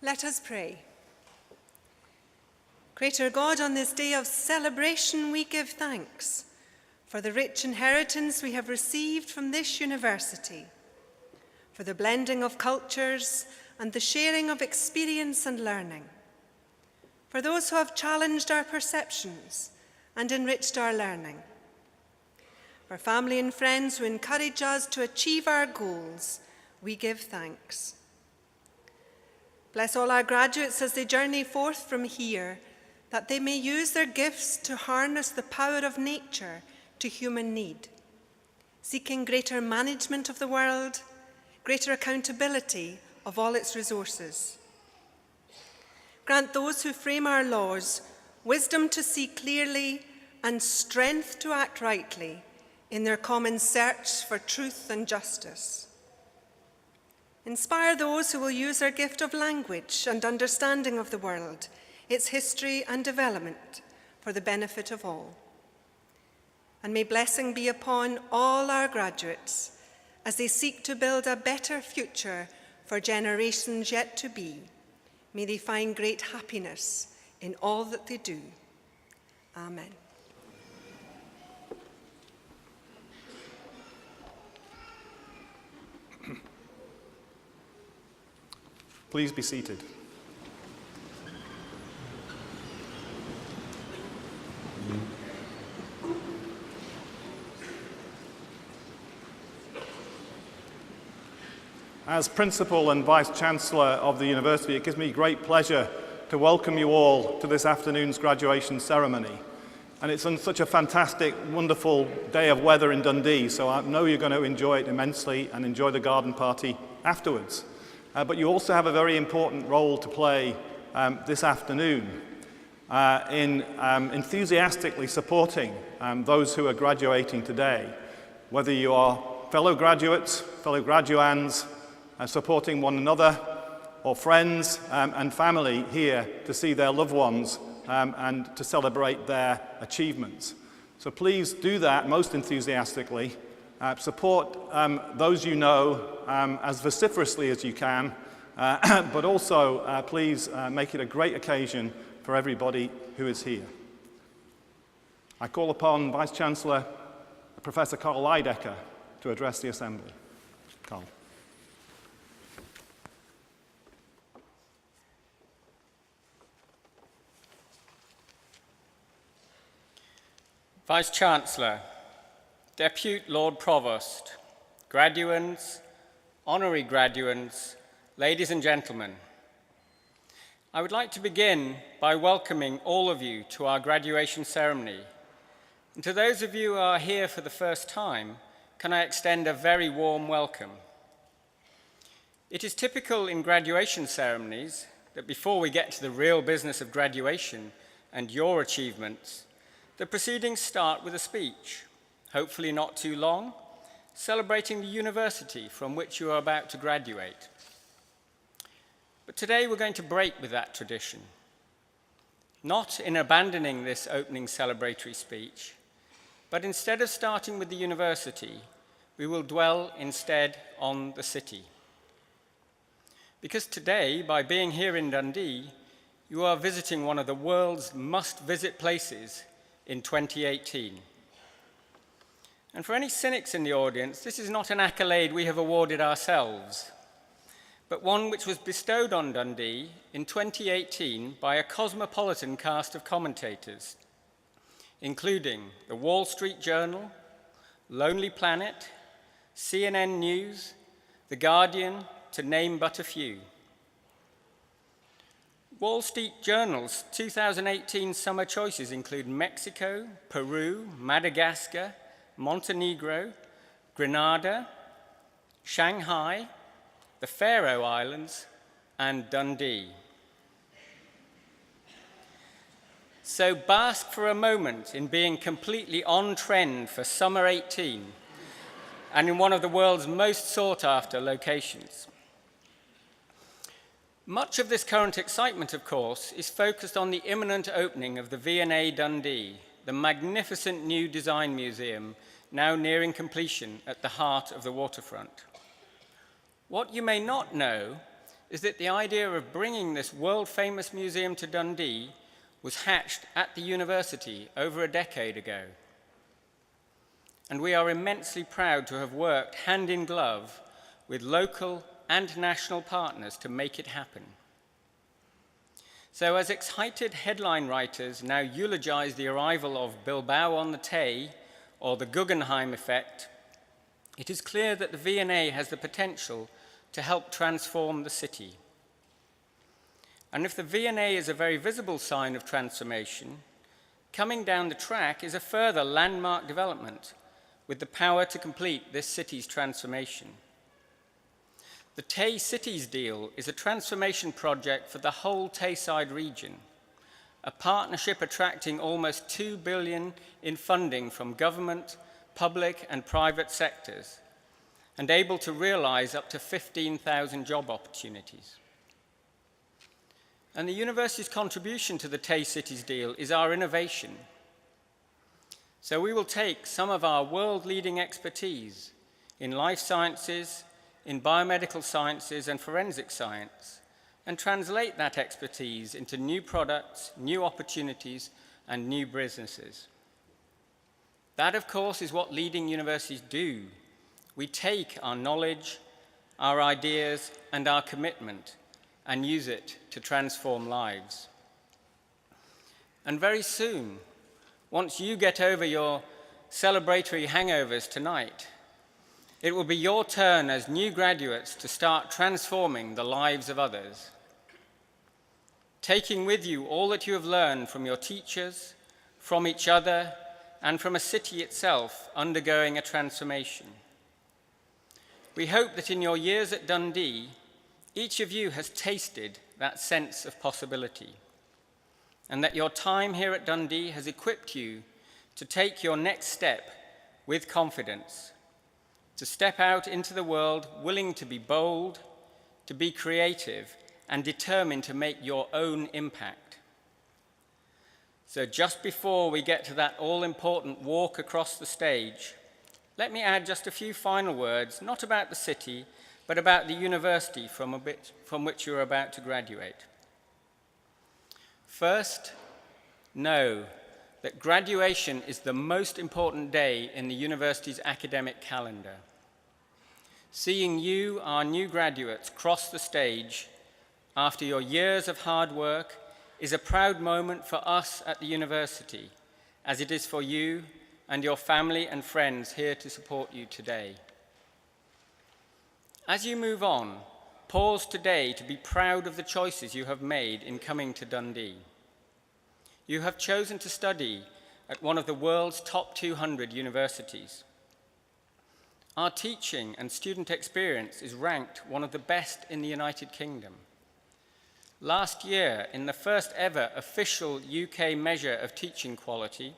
Let us pray. Creator God, on this day of celebration, we give thanks for the rich inheritance we have received from this university, for the blending of cultures and the sharing of experience and learning, for those who have challenged our perceptions and enriched our learning, for family and friends who encourage us to achieve our goals, we give thanks. Bless all our graduates as they journey forth from here, that they may use their gifts to harness the power of nature to human need, seeking greater management of the world, greater accountability of all its resources. Grant those who frame our laws wisdom to see clearly and strength to act rightly in their common search for truth and justice. Inspire those who will use their gift of language and understanding of the world, its history and development, for the benefit of all. And may blessing be upon all our graduates as they seek to build a better future for generations yet to be. May they find great happiness in all that they do. Amen. Please be seated. As Principal and Vice-Chancellor of the University, it gives me great pleasure to welcome you all to this afternoon's graduation ceremony. And it's on such a fantastic, wonderful day of weather in Dundee, so I know you're going to enjoy it immensely and enjoy the garden party afterwards. But you also have a very important role to play this afternoon in enthusiastically supporting those who are graduating today, whether you are fellow graduates, fellow graduands, supporting one another, or friends and family here to see their loved ones and to celebrate their achievements. So please do that most enthusiastically. Support those you know as vociferously as you can, but also please make it a great occasion for everybody who is here. I call upon Vice-Chancellor Professor Karl Leidecker to address the Assembly. Karl. Vice-Chancellor, Depute Lord Provost, graduands, honorary graduands, ladies and gentlemen, I would like to begin by welcoming all of you to our graduation ceremony. And to those of you who are here for the first time, can I extend a very warm welcome. It is typical in graduation ceremonies that before we get to the real business of graduation and your achievements, the proceedings start with a speech, hopefully not too long, celebrating the university from which you are about to graduate. But today we're going to break with that tradition, not in abandoning this opening celebratory speech, but instead of starting with the university, we will dwell instead on the city. Because today, by being here in Dundee, you are visiting one of the world's must-visit places in 2018. And for any cynics in the audience, this is not an accolade we have awarded ourselves, but one which was bestowed on Dundee in 2018 by a cosmopolitan cast of commentators, including the Wall Street Journal, Lonely Planet, CNN News, The Guardian, to name but a few. Wall Street Journal's 2018 summer choices include Mexico, Peru, Madagascar, Montenegro, Grenada, Shanghai, the Faroe Islands, and Dundee. So bask for a moment in being completely on trend for summer 18 and in one of the world's most sought after locations. Much of this current excitement, of course, is focused on the imminent opening of the V&A Dundee, the magnificent new design museum now nearing completion at the heart of the waterfront. What you may not know is that the idea of bringing this world-famous museum to Dundee was hatched at the university over a decade ago. And we are immensely proud to have worked hand in glove with local and national partners to make it happen. So as excited headline writers now eulogize the arrival of Bilbao on the Tay or the Guggenheim effect, it is clear that the V&A has the potential to help transform the city. And if the V&A is a very visible sign of transformation, coming down the track is a further landmark development with the power to complete this city's transformation. The Tay Cities deal is a transformation project for the whole Tayside region, a partnership attracting almost $2 billion in funding from government, public and private sectors, and able to realize up to 15,000 job opportunities. And the university's contribution to the Tay Cities deal is our innovation. So we will take some of our world-leading expertise in life sciences, in biomedical sciences and forensic science, and translate that expertise into new products, new opportunities, and new businesses. That, of course, is what leading universities do. We take our knowledge, our ideas, and our commitment and use it to transform lives. And very soon, once you get over your celebratory hangovers tonight, it will be your turn as new graduates to start transforming the lives of others, taking with you all that you have learned from your teachers, from each other, and from a city itself undergoing a transformation. We hope that in your years at Dundee, each of you has tasted that sense of possibility, and that your time here at Dundee has equipped you to take your next step with confidence, to step out into the world willing to be bold, to be creative, and determined to make your own impact. So just before we get to that all-important walk across the stage, let me add just a few final words, not about the city, but about the university from which you're about to graduate. First, know that graduation is the most important day in the university's academic calendar. Seeing you, our new graduates, cross the stage after your years of hard work is a proud moment for us at the university, as it is for you and your family and friends here to support you today. As you move on, pause today to be proud of the choices you have made in coming to Dundee. You have chosen to study at one of the world's top 200 universities. Our teaching and student experience is ranked one of the best in the United Kingdom. Last year, in the first ever official UK measure of teaching quality,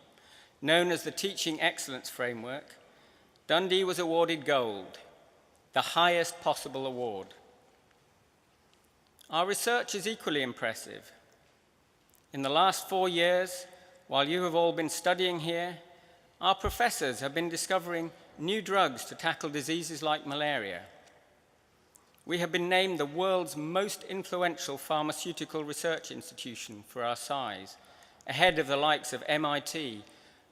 known as the Teaching Excellence Framework, Dundee was awarded gold, the highest possible award. Our research is equally impressive. In the last 4 years, while you have all been studying here, our professors have been discovering new drugs to tackle diseases like malaria. We have been named the world's most influential pharmaceutical research institution for our size, ahead of the likes of MIT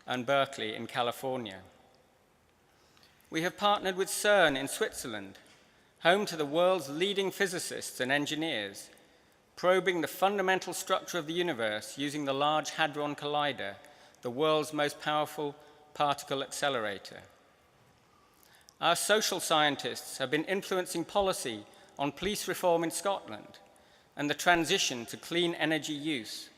and Berkeley in California. We have partnered with CERN in Switzerland, home to the world's leading physicists and engineers, probing the fundamental structure of the universe using the Large Hadron Collider, the world's most powerful particle accelerator. Our social scientists have been influencing policy on police reform in Scotland and the transition to clean energy use.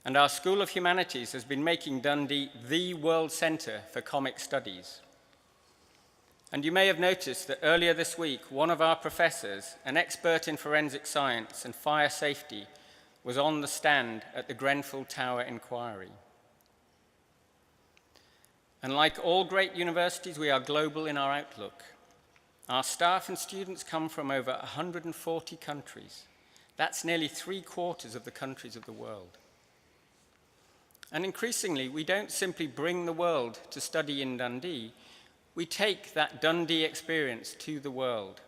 And our School of Humanities has been making Dundee the world centre for comic studies. And you may have noticed that earlier this week, one of our professors, an expert in forensic science and fire safety, was on the stand at the Grenfell Tower inquiry. And like all great universities, we are global in our outlook. Our staff and students come from over 140 countries. That's nearly 3/4 of the countries of the world. And increasingly, we don't simply bring the world to study in Dundee, we take that Dundee experience to the world.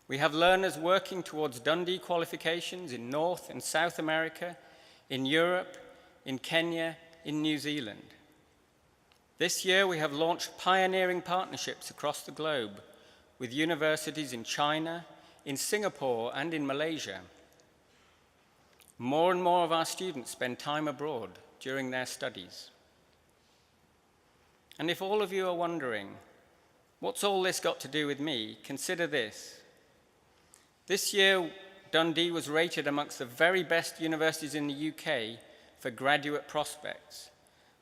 We have learners working towards Dundee qualifications in North and South America, in Europe, in Kenya, in New Zealand. This year, we have launched pioneering partnerships across the globe with universities in China, in Singapore, and in Malaysia. More and more of our students spend time abroad during their studies. And if all of you are wondering, what's all this got to do with me? Consider this. This year, Dundee was rated amongst the very best universities in the UK for graduate prospects,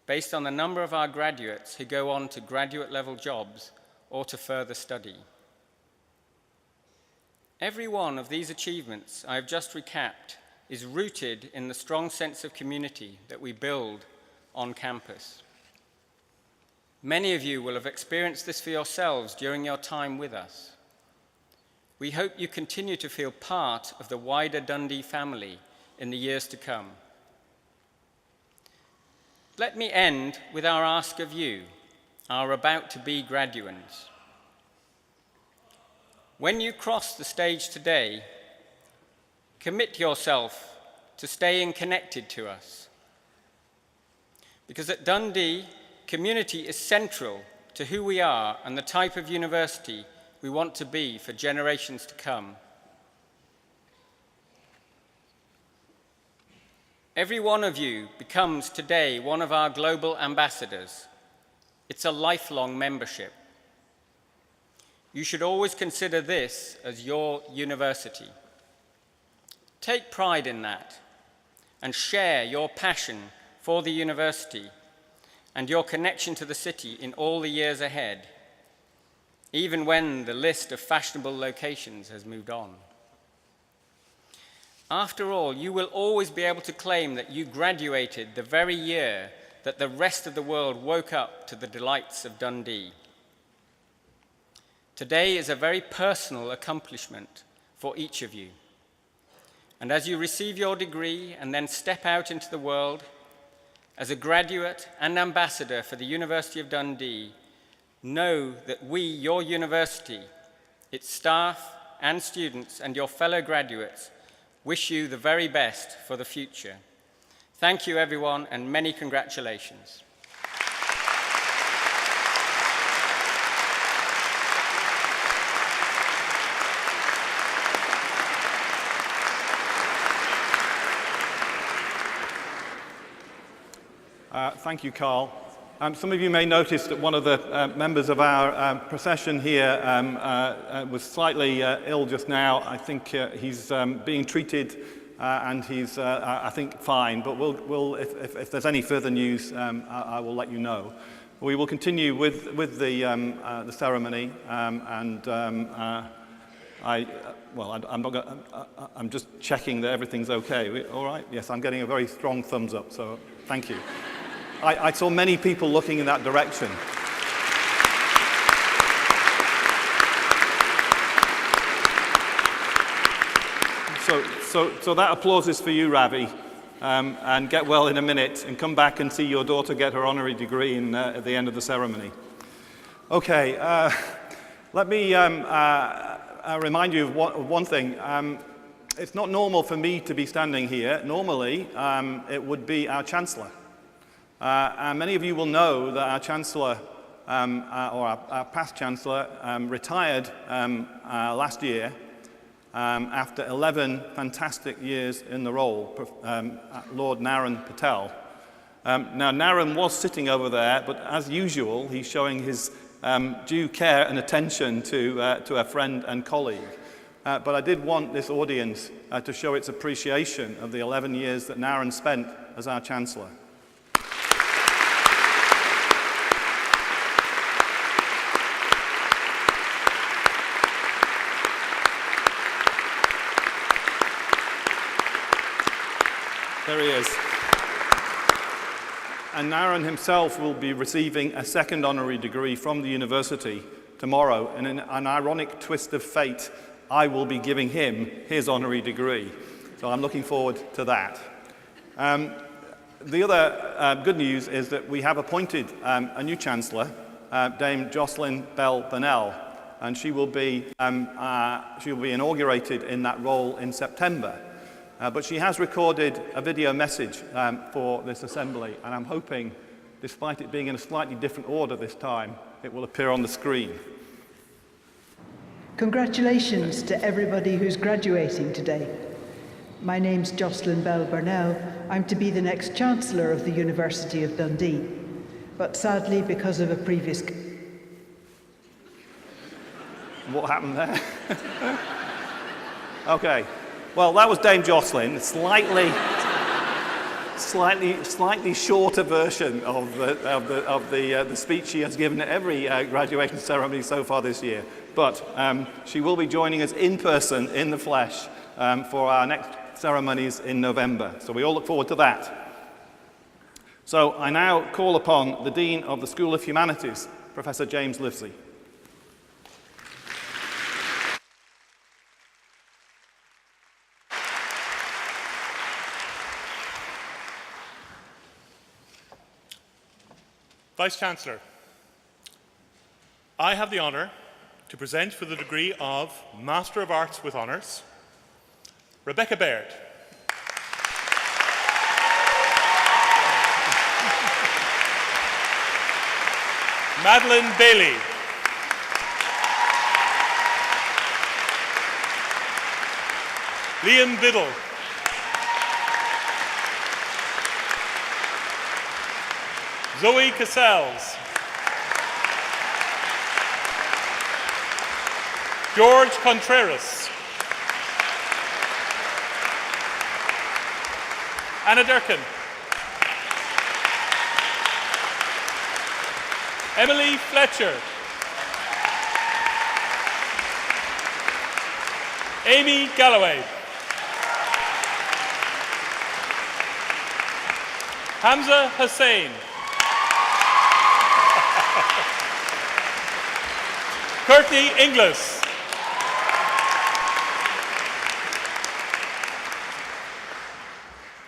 based on the number of our graduates who go on to graduate-level jobs or to further study. Every one of these achievements I have just recapped is rooted in the strong sense of community that we build on campus. Many of you will have experienced this for yourselves during your time with us. We hope you continue to feel part of the wider Dundee family in the years to come. Let me end with our ask of you, our about-to-be graduands. When you cross the stage today, commit yourself to staying connected to us. Because at Dundee, community is central to who we are and the type of university we want to be for generations to come. Every one of you becomes today one of our global ambassadors. It's a lifelong membership. You should always consider this as your university. Take pride in that and share your passion for the university and your connection to the city in all the years ahead, even when the list of fashionable locations has moved on. After all, you will always be able to claim that you graduated the very year that the rest of the world woke up to the delights of Dundee. Today is a very personal accomplishment for each of you. And as you receive your degree and then step out into the world, as a graduate and ambassador for the University of Dundee, know that we, your university, its staff and students and your fellow graduates, wish you the very best for the future. Thank you, everyone, and many congratulations. Thank you, Carl. Some of you may notice that one of the members of our procession here was slightly ill just now. I think he's being treated and he's, I think, fine. But if there's any further news, I will let you know. We will continue with the ceremony, I'm just checking that everything's okay. All right? Yes, I'm getting a very strong thumbs up. So thank you. I saw many people looking in that direction. So that applause is for you, Ravi, and get well in a minute and come back and see your daughter get her honorary degree at the end of the ceremony. Okay, let me remind you of one thing. It's not normal for me to be standing here. Normally, it would be our Chancellor. And many of you will know that our Chancellor, or our past Chancellor, retired last year after 11 fantastic years in the role, Lord Naren Patel. Now, Naren was sitting over there, but as usual, he's showing his due care and attention to a friend and colleague. But I did want this audience to show its appreciation of the 11 years that Naren spent as our Chancellor. There he is. And Naren himself will be receiving a second honorary degree from the university tomorrow. And in an ironic twist of fate, I will be giving him his honorary degree. So I'm looking forward to that. The other good news is that we have appointed a new Chancellor, Dame Jocelyn Bell Burnell. and she will be inaugurated in that role in September. But she has recorded a video message for this assembly, and I'm hoping, despite it being in a slightly different order this time, it will appear on the screen. Congratulations to everybody who's graduating today. My name's Jocelyn Bell Burnell. I'm to be the next Chancellor of the University of Dundee. But sadly, because of a previous... What happened there? Okay. Well, that was Dame Jocelyn. Slightly shorter version of the speech she has given at every graduation ceremony so far this year. But she will be joining us in person, in the flesh, for our next ceremonies in November. So we all look forward to that. So I now call upon the Dean of the School of Humanities, Professor James Livesey. Vice-Chancellor, I have the honour to present for the degree of Master of Arts with Honours, Rebecca Baird. Madeline Bailey. Liam Biddle. Zoe Cassells. George Contreras. Anna Durkin. Emily Fletcher. Amy Galloway. Hamza Hussain. Courtney Inglis.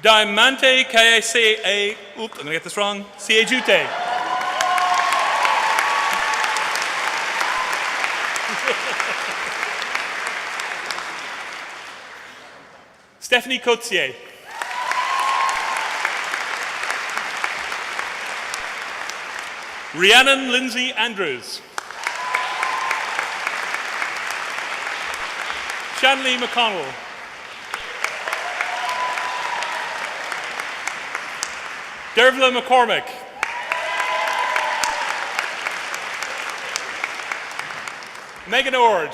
Diamante Kaese, I'm going to get this wrong, Siejute. Stephanie Coetzee. Rhiannon Lindsay Andrews. Shanley McConnell. Dervla McCormick. Megan Ord.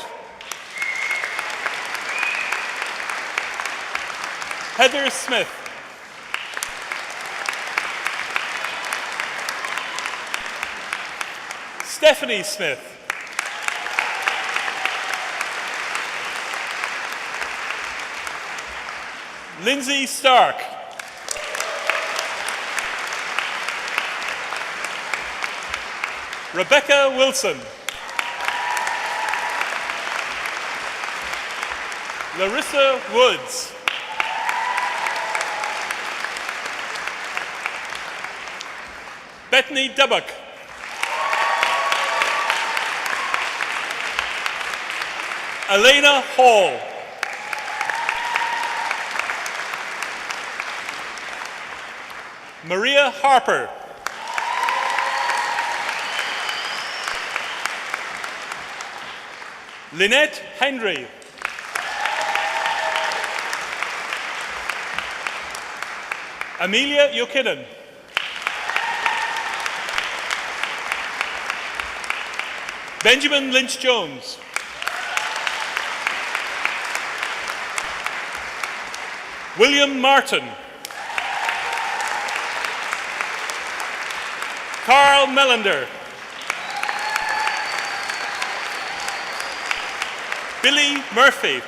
Heather Smith. Stephanie Smith. Lindsay Stark. Rebecca Wilson. Larissa Woods. Bethany Dubbuck. Elena Hall. Maria Harper. Lynette Henry. Amelia Yokinen. Benjamin Lynch-Jones. William Martin. Carl Melander. Billy Murphy.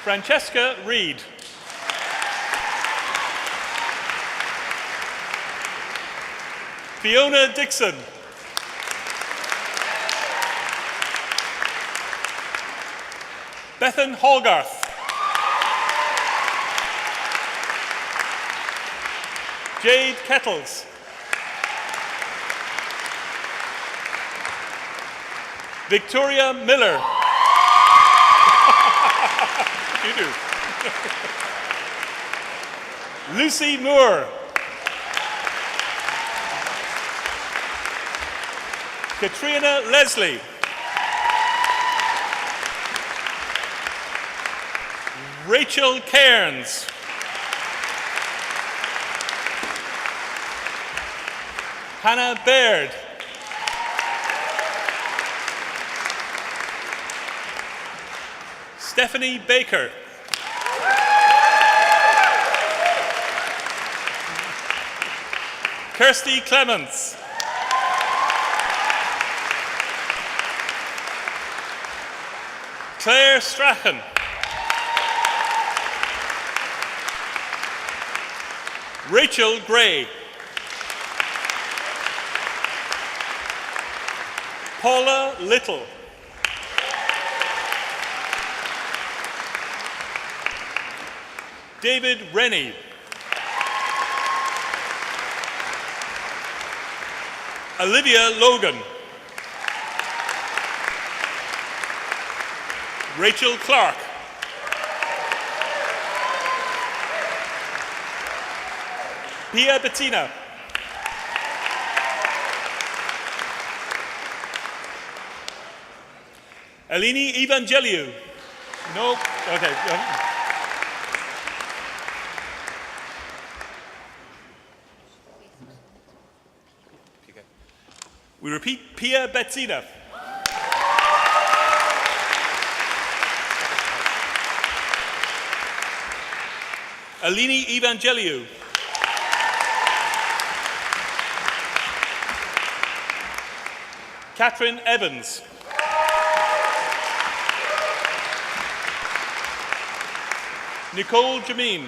Francesca Reed. Fiona Dixon. Bethan Hallgarth. Jade Kettles. Victoria Miller. You do. Lucy Moore. Katrina Leslie. Rachel Cairns. Hannah Baird. Stephanie Baker. Kirsty Clements. Claire Strachan. Rachel Gray. Paula Little. David Rennie. Olivia Logan. Rachel Clark. Pia Bettina. Eleni Evangeliou. No, okay. We repeat, Pia Bettina. Eleni Evangeliou. Catherine Evans. Nicole Jameen.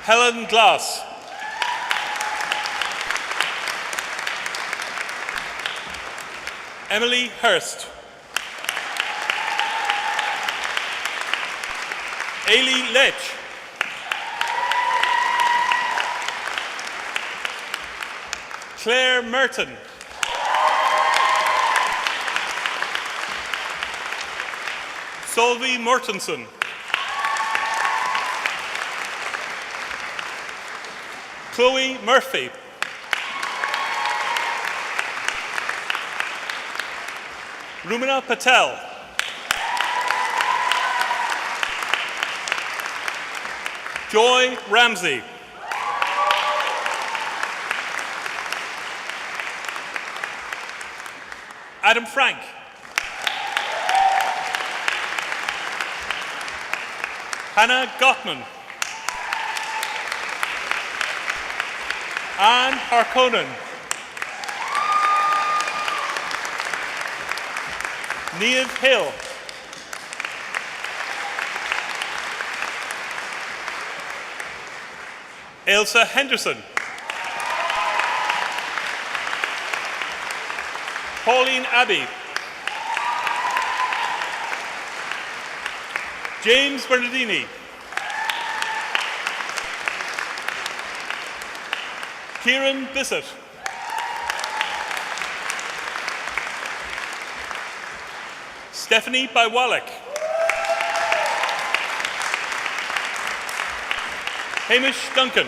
Helen Glass. Emily Hurst. Ailey Lech. Claire Merton. Solveig Mortensen. Chloe Murphy. Rumina Patel. Joy Ramsey. Adam Frank. Hannah Gottman. Anne Harkonnen. Niamh Hill. Ailsa Henderson. Pauline Abbey. James Bernardini. Kieran Bissett. Stephanie Bywalek. Hamish Duncan.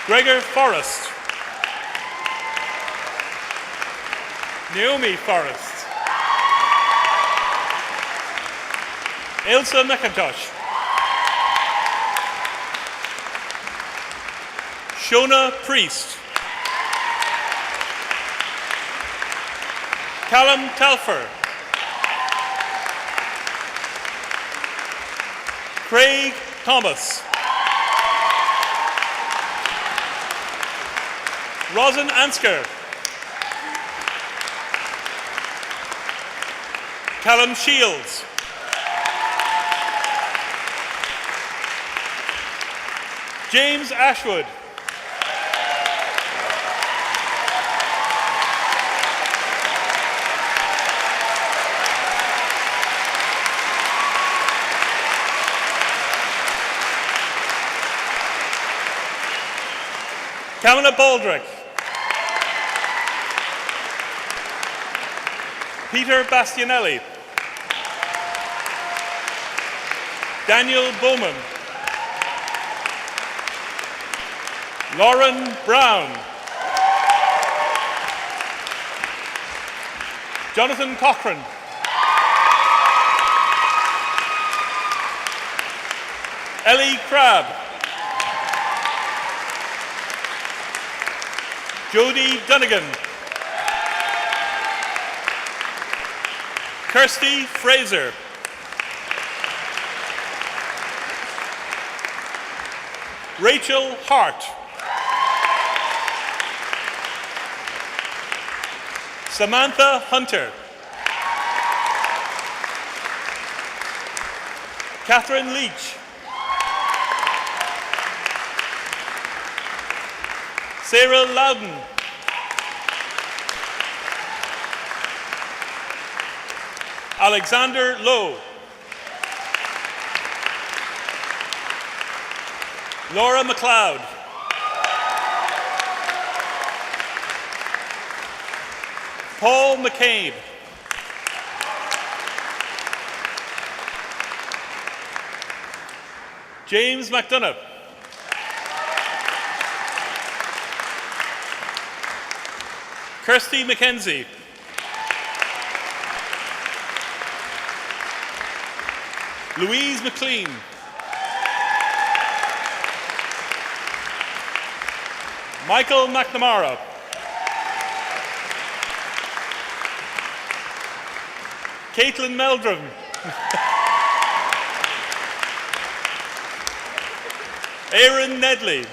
Gregor Forrest. Naomi Forrest. Ailsa McIntosh. Shona Priest. Callum Telfer. Craig Thomas. Rosin Ansker. Callum Shields. James Ashwood. Kamala Baldrick. Peter Bastianelli. Daniel Bowman. Lauren Brown. Jonathan Cochran. Ellie Crabb. Jodie Dunnigan. Kirsty Fraser. Rachel Hart. Samantha Hunter. Catherine Leach. Sarah Loudon. Alexander Lowe. Laura McLeod. Paul McCabe. James McDonough. Kirsty McKenzie. Louise McLean. Michael McNamara. Caitlin Meldrum. Aaron Nedley.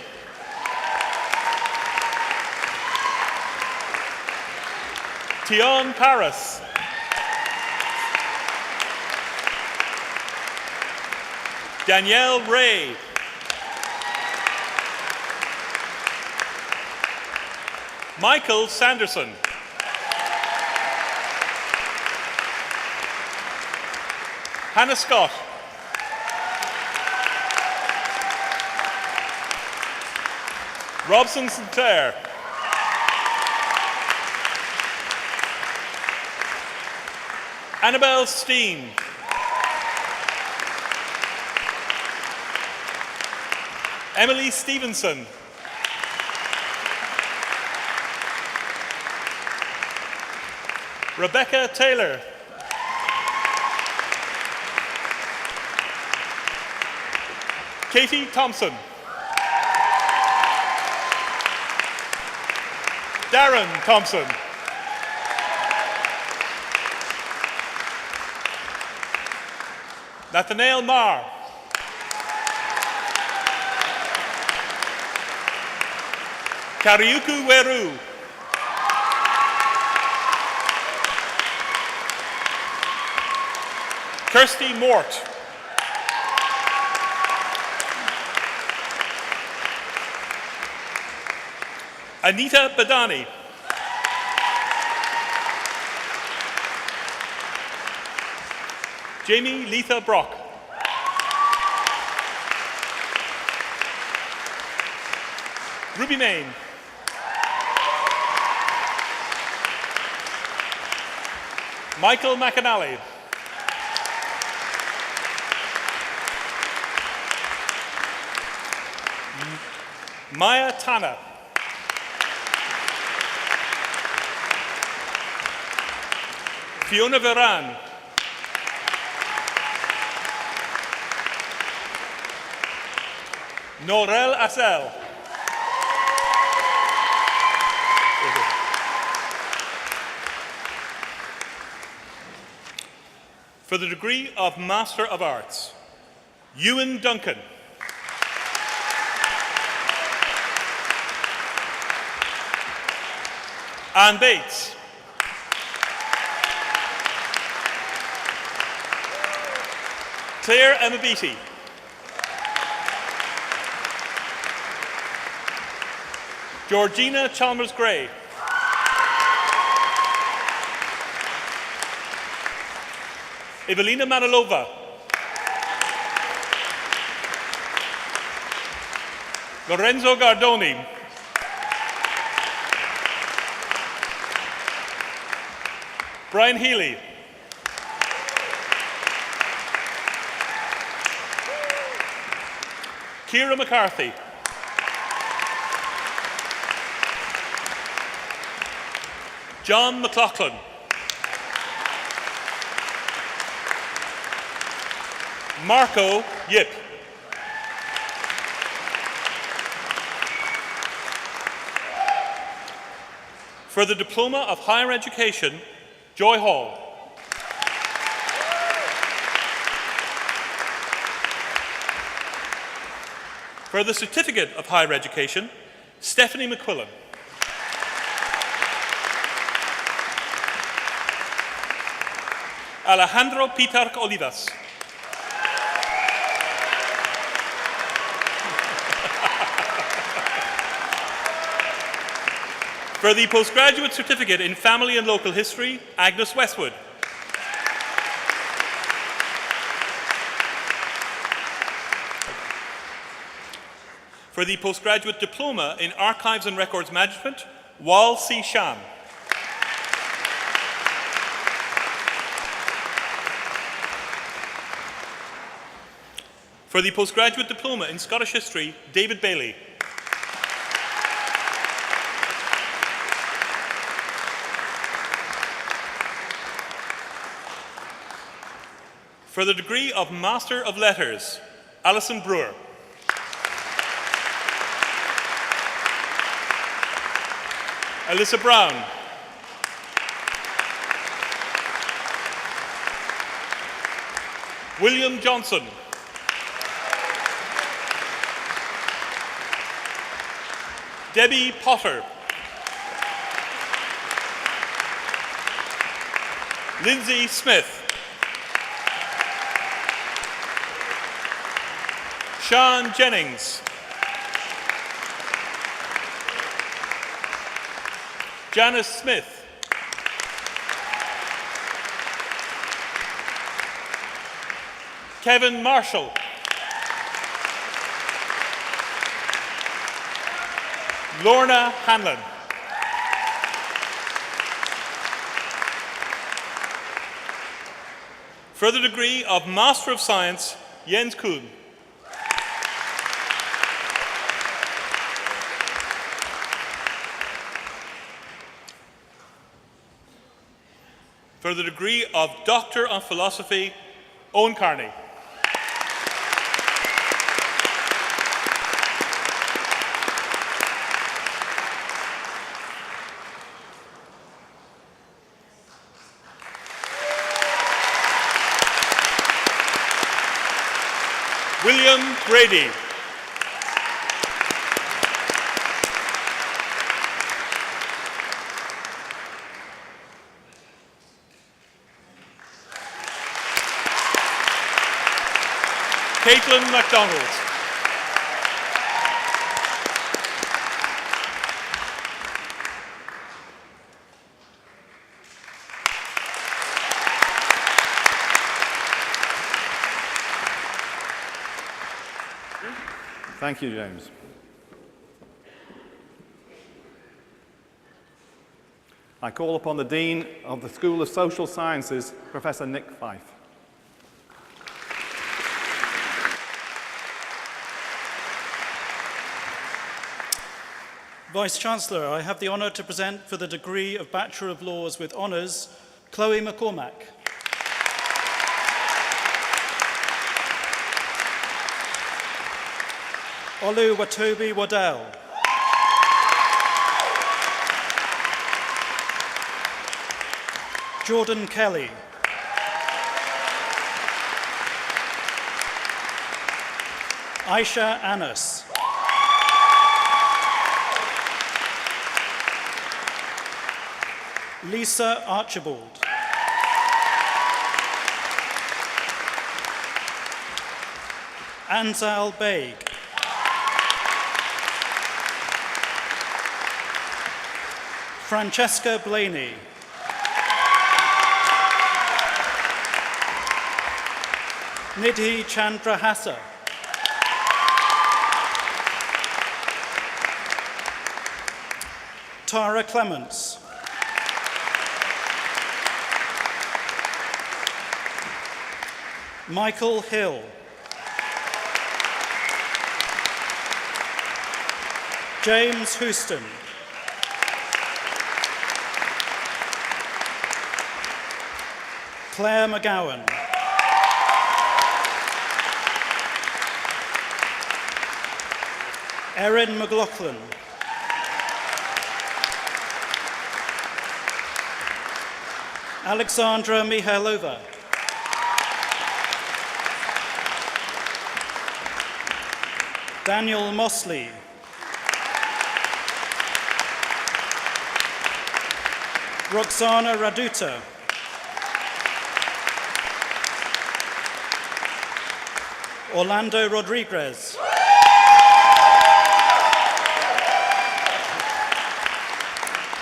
Tion Paris. Danielle Ray. Michael Sanderson. Hannah Scott. Robson Sinclair. Annabelle Steen. Emily Stevenson. Rebecca Taylor. Katie Thompson. Darren Thompson. Nathaniel Marr. Kariuku Weru. Kirsty Mort. Anita Badani. Jamie Letha Brock. Ruby Main. Michael McAnally. Maya Tanner. Fiona Veran. Norel Assel. For the degree of Master of Arts, Ewan Duncan. Anne Bates. Claire Emma Beattie. Georgina Chalmers-Gray. Evelina Manilova. Lorenzo Gardoni. Brian Healy. Ciara McCarthy. John McLaughlin. Marco Yip. For the Diploma of Higher Education, Joy Hall. For the Certificate of Higher Education, Stephanie McQuillan. Alejandro Pitarch Olivas. For the Postgraduate Certificate in Family and Local History, Agnes Westwood. For the Postgraduate Diploma in Archives and Records Management, Wal C. Shan. For the Postgraduate Diploma in Scottish History, David Bailey. For the degree of Master of Letters, Alison Brewer. Alyssa Brown. William Johnson. Debbie Potter. Lindsay Smith. Sean Jennings. Janice Smith. Kevin Marshall. Lorna Hanlon. For the degree of Master of Science, Jens Kuhn. For the degree of Doctor of Philosophy, Owen Carney. William Brady. Caitlin MacDonald. Thank you, James. I call upon the Dean of the School of Social Sciences, Professor Nick Fife. Vice-Chancellor, I have the honour to present for the degree of Bachelor of Laws with Honours, Chloe McCormack. Olu Watobi Waddell. Jordan Kelly. Aisha Anas. Lisa Archibald. Anzal Baig. Francesca Blaney. Nidhi Chandrahasa. Tara Clements. Michael Hill. James Houston. Claire McGowan. Erin McLaughlin. Alexandra Mihailova. Daniel Mosley. Roxana Raduta. Orlando Rodriguez.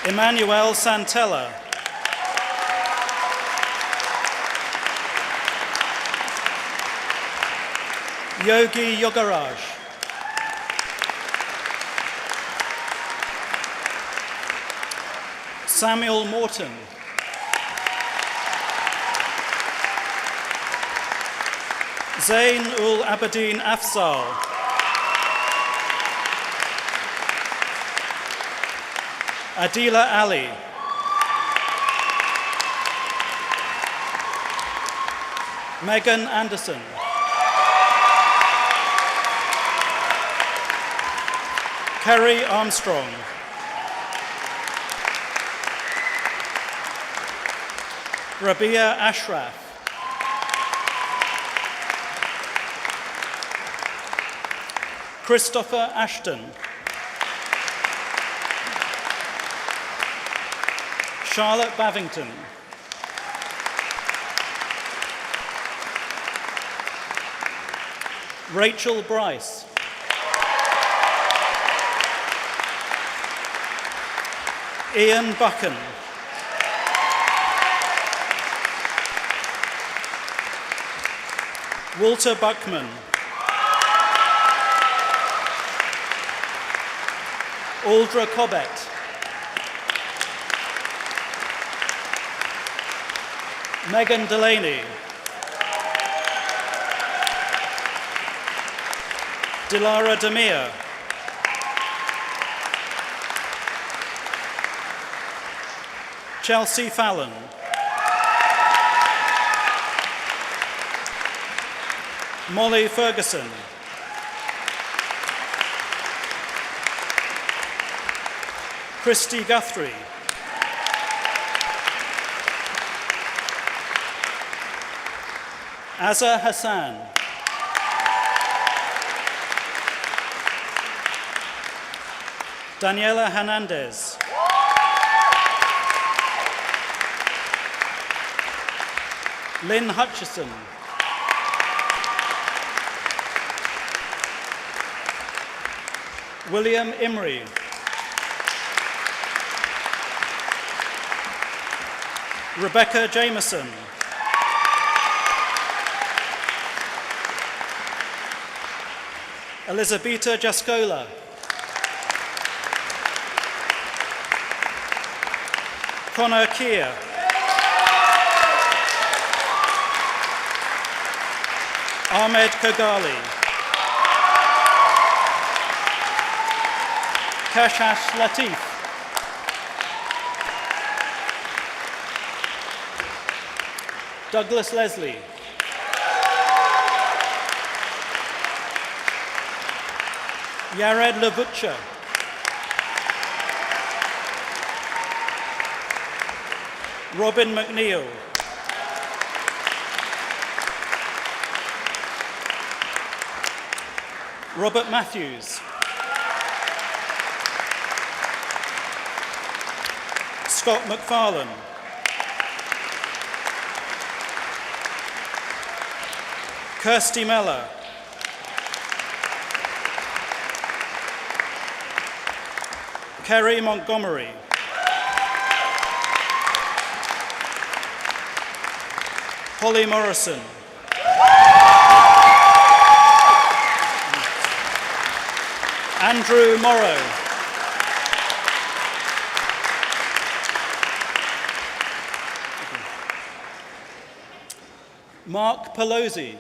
Emmanuel Santella. Yogi Yogaraj. Samuel Morton. Zain ul Abedin Afzal. Adila Ali. Megan Anderson. Kerry Armstrong. Rabia Ashraf. Christopher Ashton. Charlotte Bavington. Rachel Bryce. Ian Buchan. Walter Buckman. Aldra Cobbett. Megan Delaney. Dilara Demir. Chelsea Fallon. Molly Ferguson. Christy Guthrie. Azza Hassan. Daniela Hernandez. Lynn Hutchison. William Imrie. Rebecca Jameson. Elisabetta Jascola. Connor Keir. Ahmed Kogali. Kashash Latif. Douglas Leslie. Yared Levucha. Robin McNeil. Robert Matthews. Scott McFarlane. Kirsty Meller. Kerry Montgomery. Holly Morrison. Andrew Morrow. Mark Pelosi.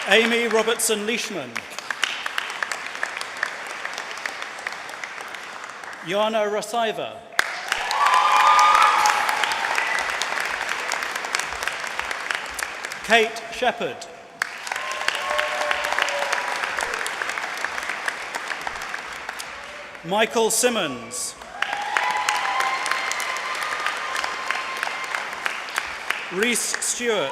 Amy Robertson-Leishman. Yana Rasaiva. Kate Shepherd. Michael Simmons. Reese Stewart.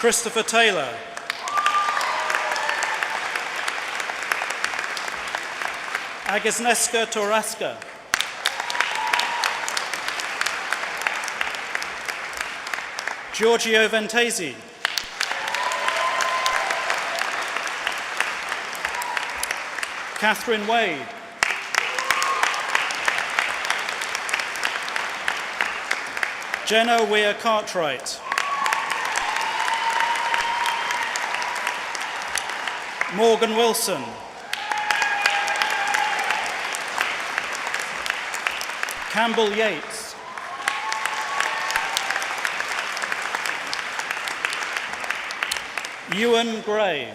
Christopher Taylor. Agisneska Toraska. Giorgio Ventesi. Catherine Wade. Jenna Weir Cartwright. Morgan Wilson. Campbell Yates. Ewan Gray.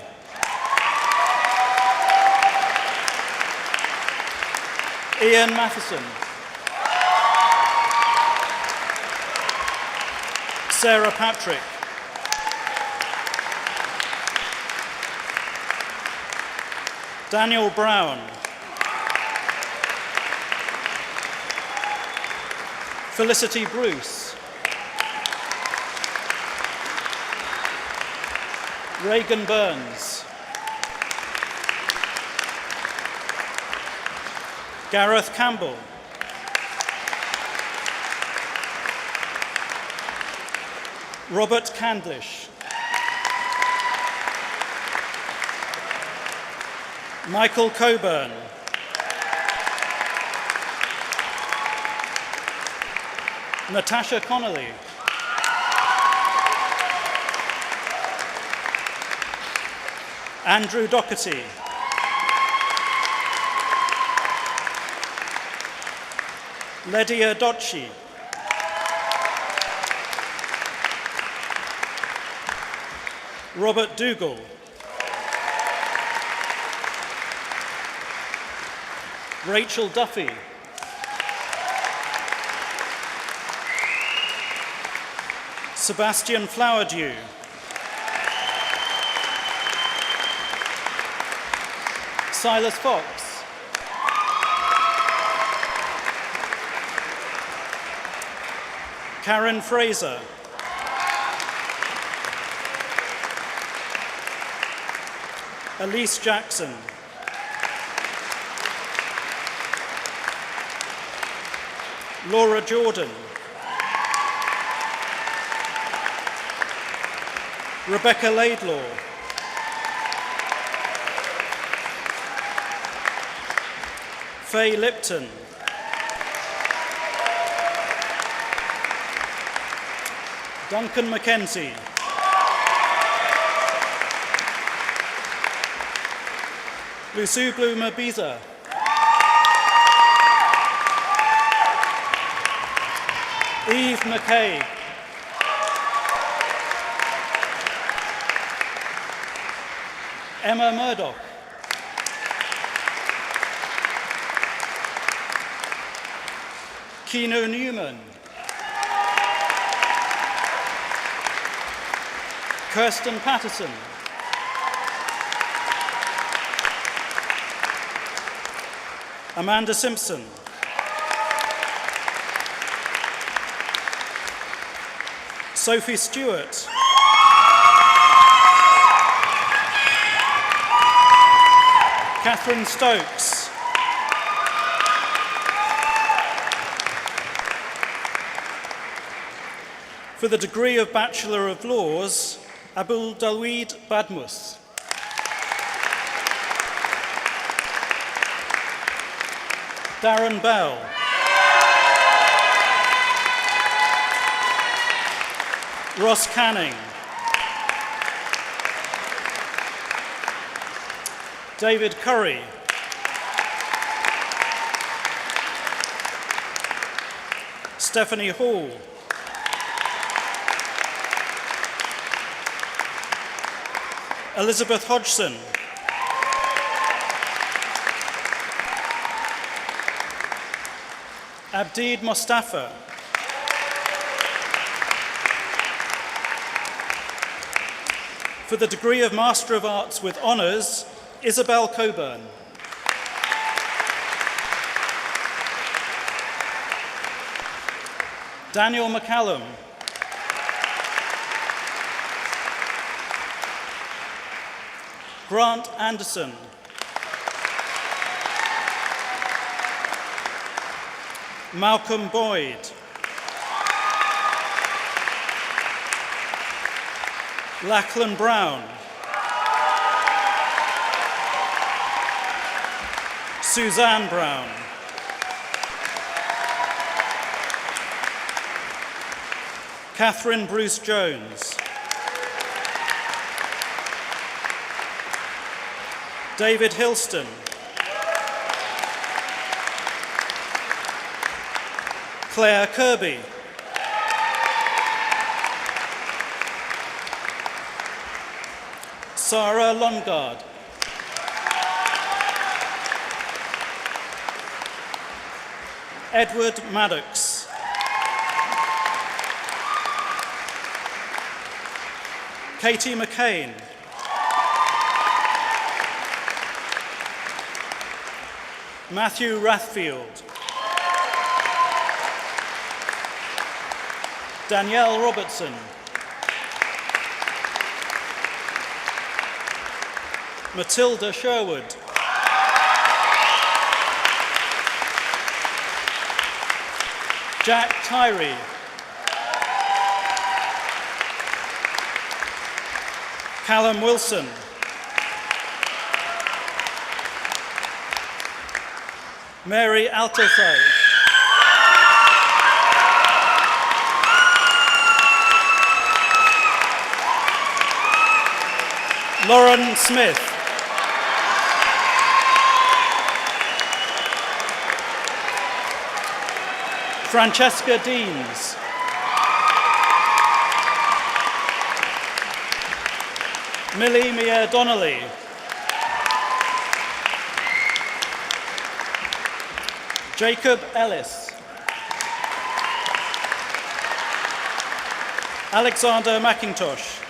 Ian Matheson. Sarah Patrick. Daniel Brown. Felicity Bruce. Reagan Burns. Gareth Campbell. Robert Candlish. Michael Coburn. Natasha Connolly. Andrew Doherty. Lydia Docci. Robert Dougal. Rachel Duffy. Sebastian Flowerdew. Silas Fox. Karen Fraser. Elise Jackson. Laura Jordan. Rebecca Laidlaw. Faye Lipton. Duncan McKenzie. Lusublu Mabiza. Eve McKay. Emma Murdoch. Keno Newman. Kirsten Patterson. Amanda Simpson. Sophie Stewart. Catherine Stokes. For the degree of Bachelor of Laws, Abul Dalweed Badmus. Darren Bell. Ross Canning. David Curry. Stephanie Hall. Elizabeth Hodgson. Abdeed Mostafa. For the degree of Master of Arts with Honours, Isabel Coburn. Daniel McCallum. Grant Anderson. Malcolm Boyd. Lachlan Brown. Suzanne Brown. Catherine Bruce Jones. David Hilston. Claire Kirby. Sarah Longard. Edward Maddox. Katie McCain. Matthew Rathfield. Danielle Robertson. Matilda Sherwood. Jack Tyree. Callum Wilson. Mary Altofay. Lauren Smith. Francesca Deans. Millie Mia Donnelly. Jacob Ellis. Alexander McIntosh.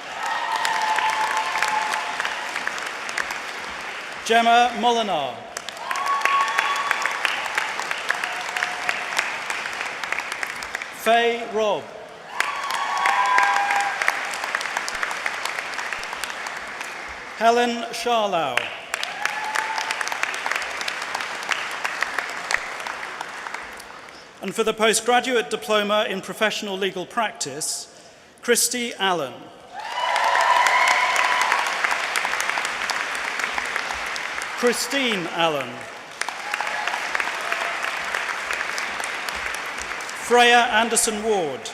Gemma Molinar. Faye Robb. Helen Sharlow. And for the postgraduate diploma in professional legal practice, Christy Allen. Christine Allen. Freya Anderson Ward.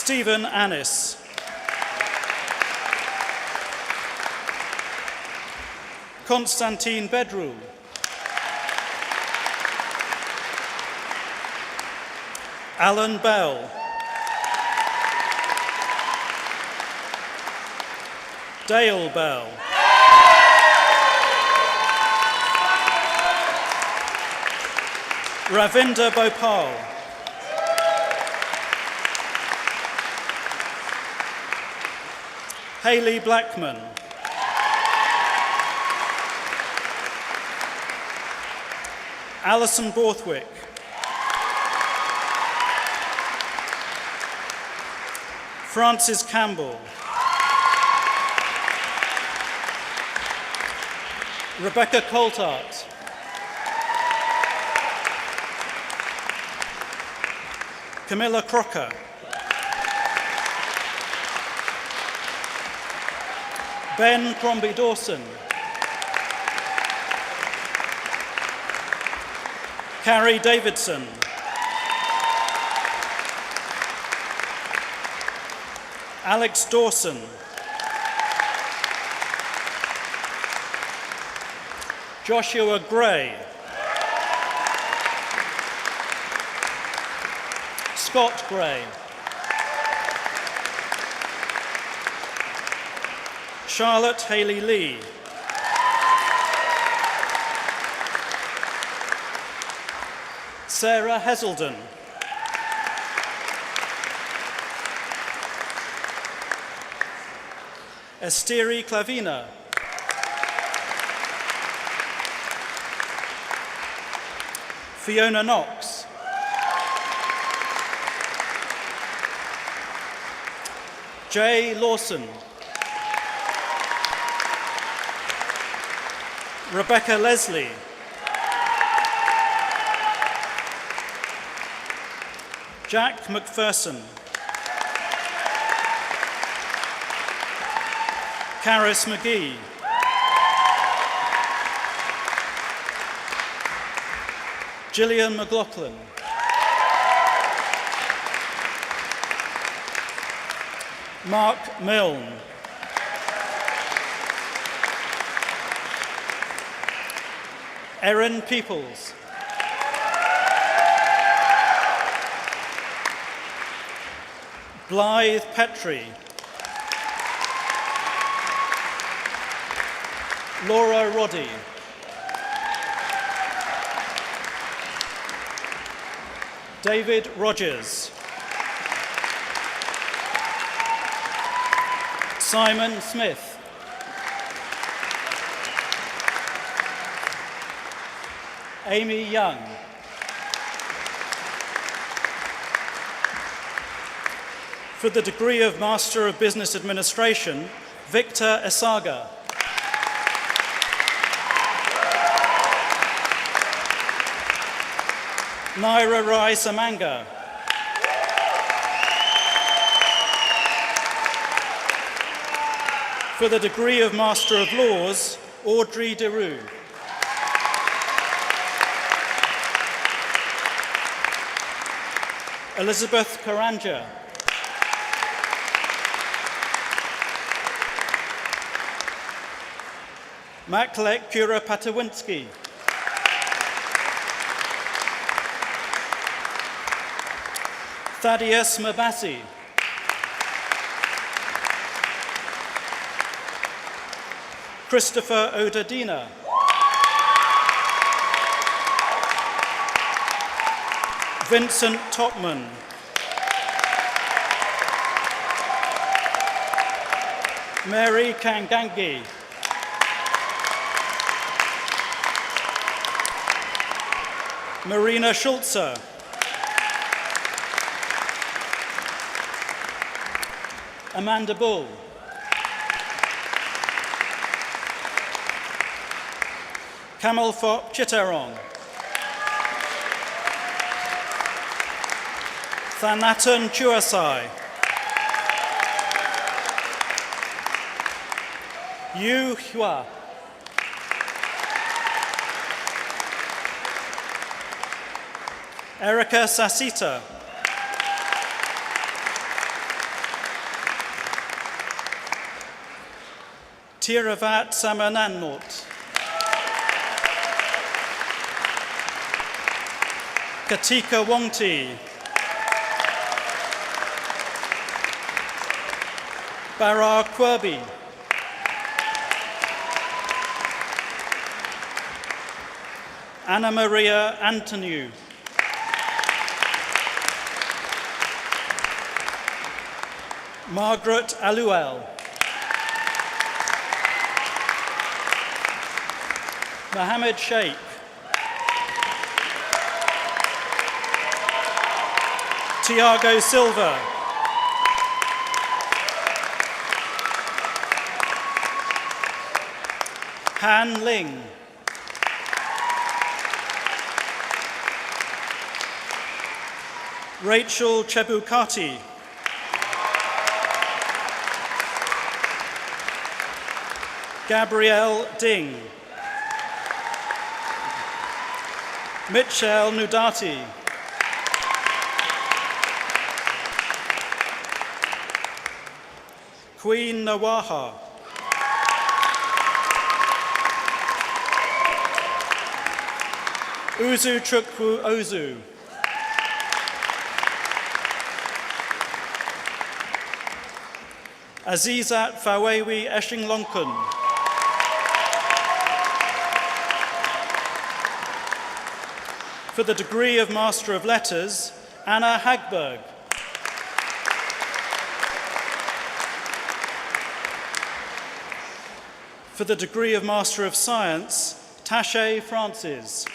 Stephen Annis. Constantine Bedrul. Alan Bell. Dale Bell. Ravinder Bhopal. Hayley Blackman. Alison Borthwick. Francis Campbell. Rebecca Coltart. Camilla Crocker. Ben Crombie Dawson. Carrie Davidson. Alex Dawson. Joshua Gray. Scott Gray. Charlotte Haley Lee. Sarah Heselden. Esteri Clavina. Fiona Knox. Jay Lawson. Rebecca Leslie. Jack McPherson. Caris McGee. Gillian McLaughlin. Mark Milne. Erin Peoples. Blythe Petrie. Laura Roddy. David Rogers. Simon Smith. Amy Young. For the degree of Master of Business Administration, Victor Esaga. Naira Rai Samanga. For the degree of Master of Laws, Audrey DeRue. Elizabeth Karanja. Maklek Kura Patawinski. Thaddeus Mabasi. Christopher Odadina. Vincent Topman. Mary Kangangi. Marina Schulze. Amanda Bull. Kamal Fop Chitterong. Thanatan Chuasai. Yu Hua. Erica Sasita. Tiravat Samananmut. Katika Wongti. Bara Quirby. Anna Maria Antoniou. Margaret Aluel. Mohammed Sheikh. Tiago Silva. Han Ling. Rachel Chebukati. Gabrielle Ding. Mitchell Nudati. Queen Nawaha. Uzu Chukwu Ozu. Azizat Fawewi Eshinglongkun. For the degree of Master of Letters, Anna Hagberg. For the degree of Master of Science, Tashay Francis.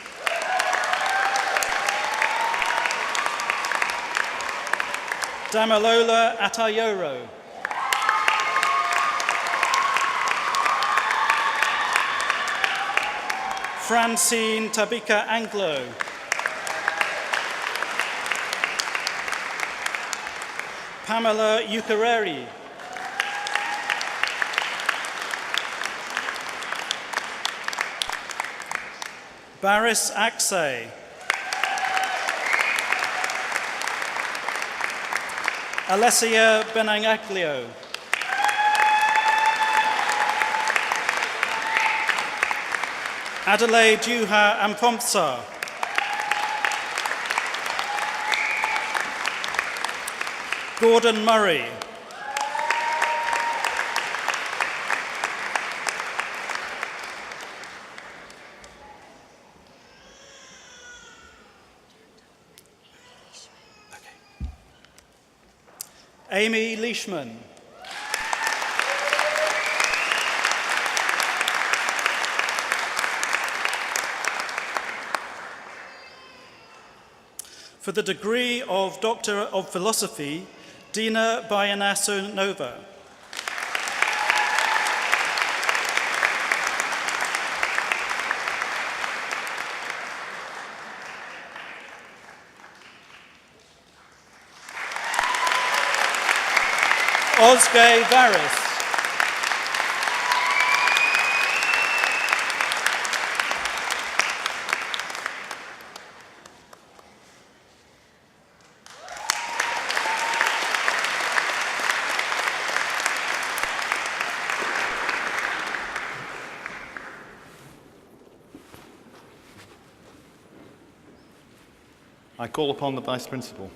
Damalola Atayoro. Francine Tabika Anglo. Pamela Ukareri. Baris Aksay. Alessia Benangaglio. Adelaide Juha Ampomsa. Gordon Murray. Amy Leishman. For the degree of Doctor of Philosophy, Dina Bayanasonova. Ozge Varis. I call upon the Vice Principal.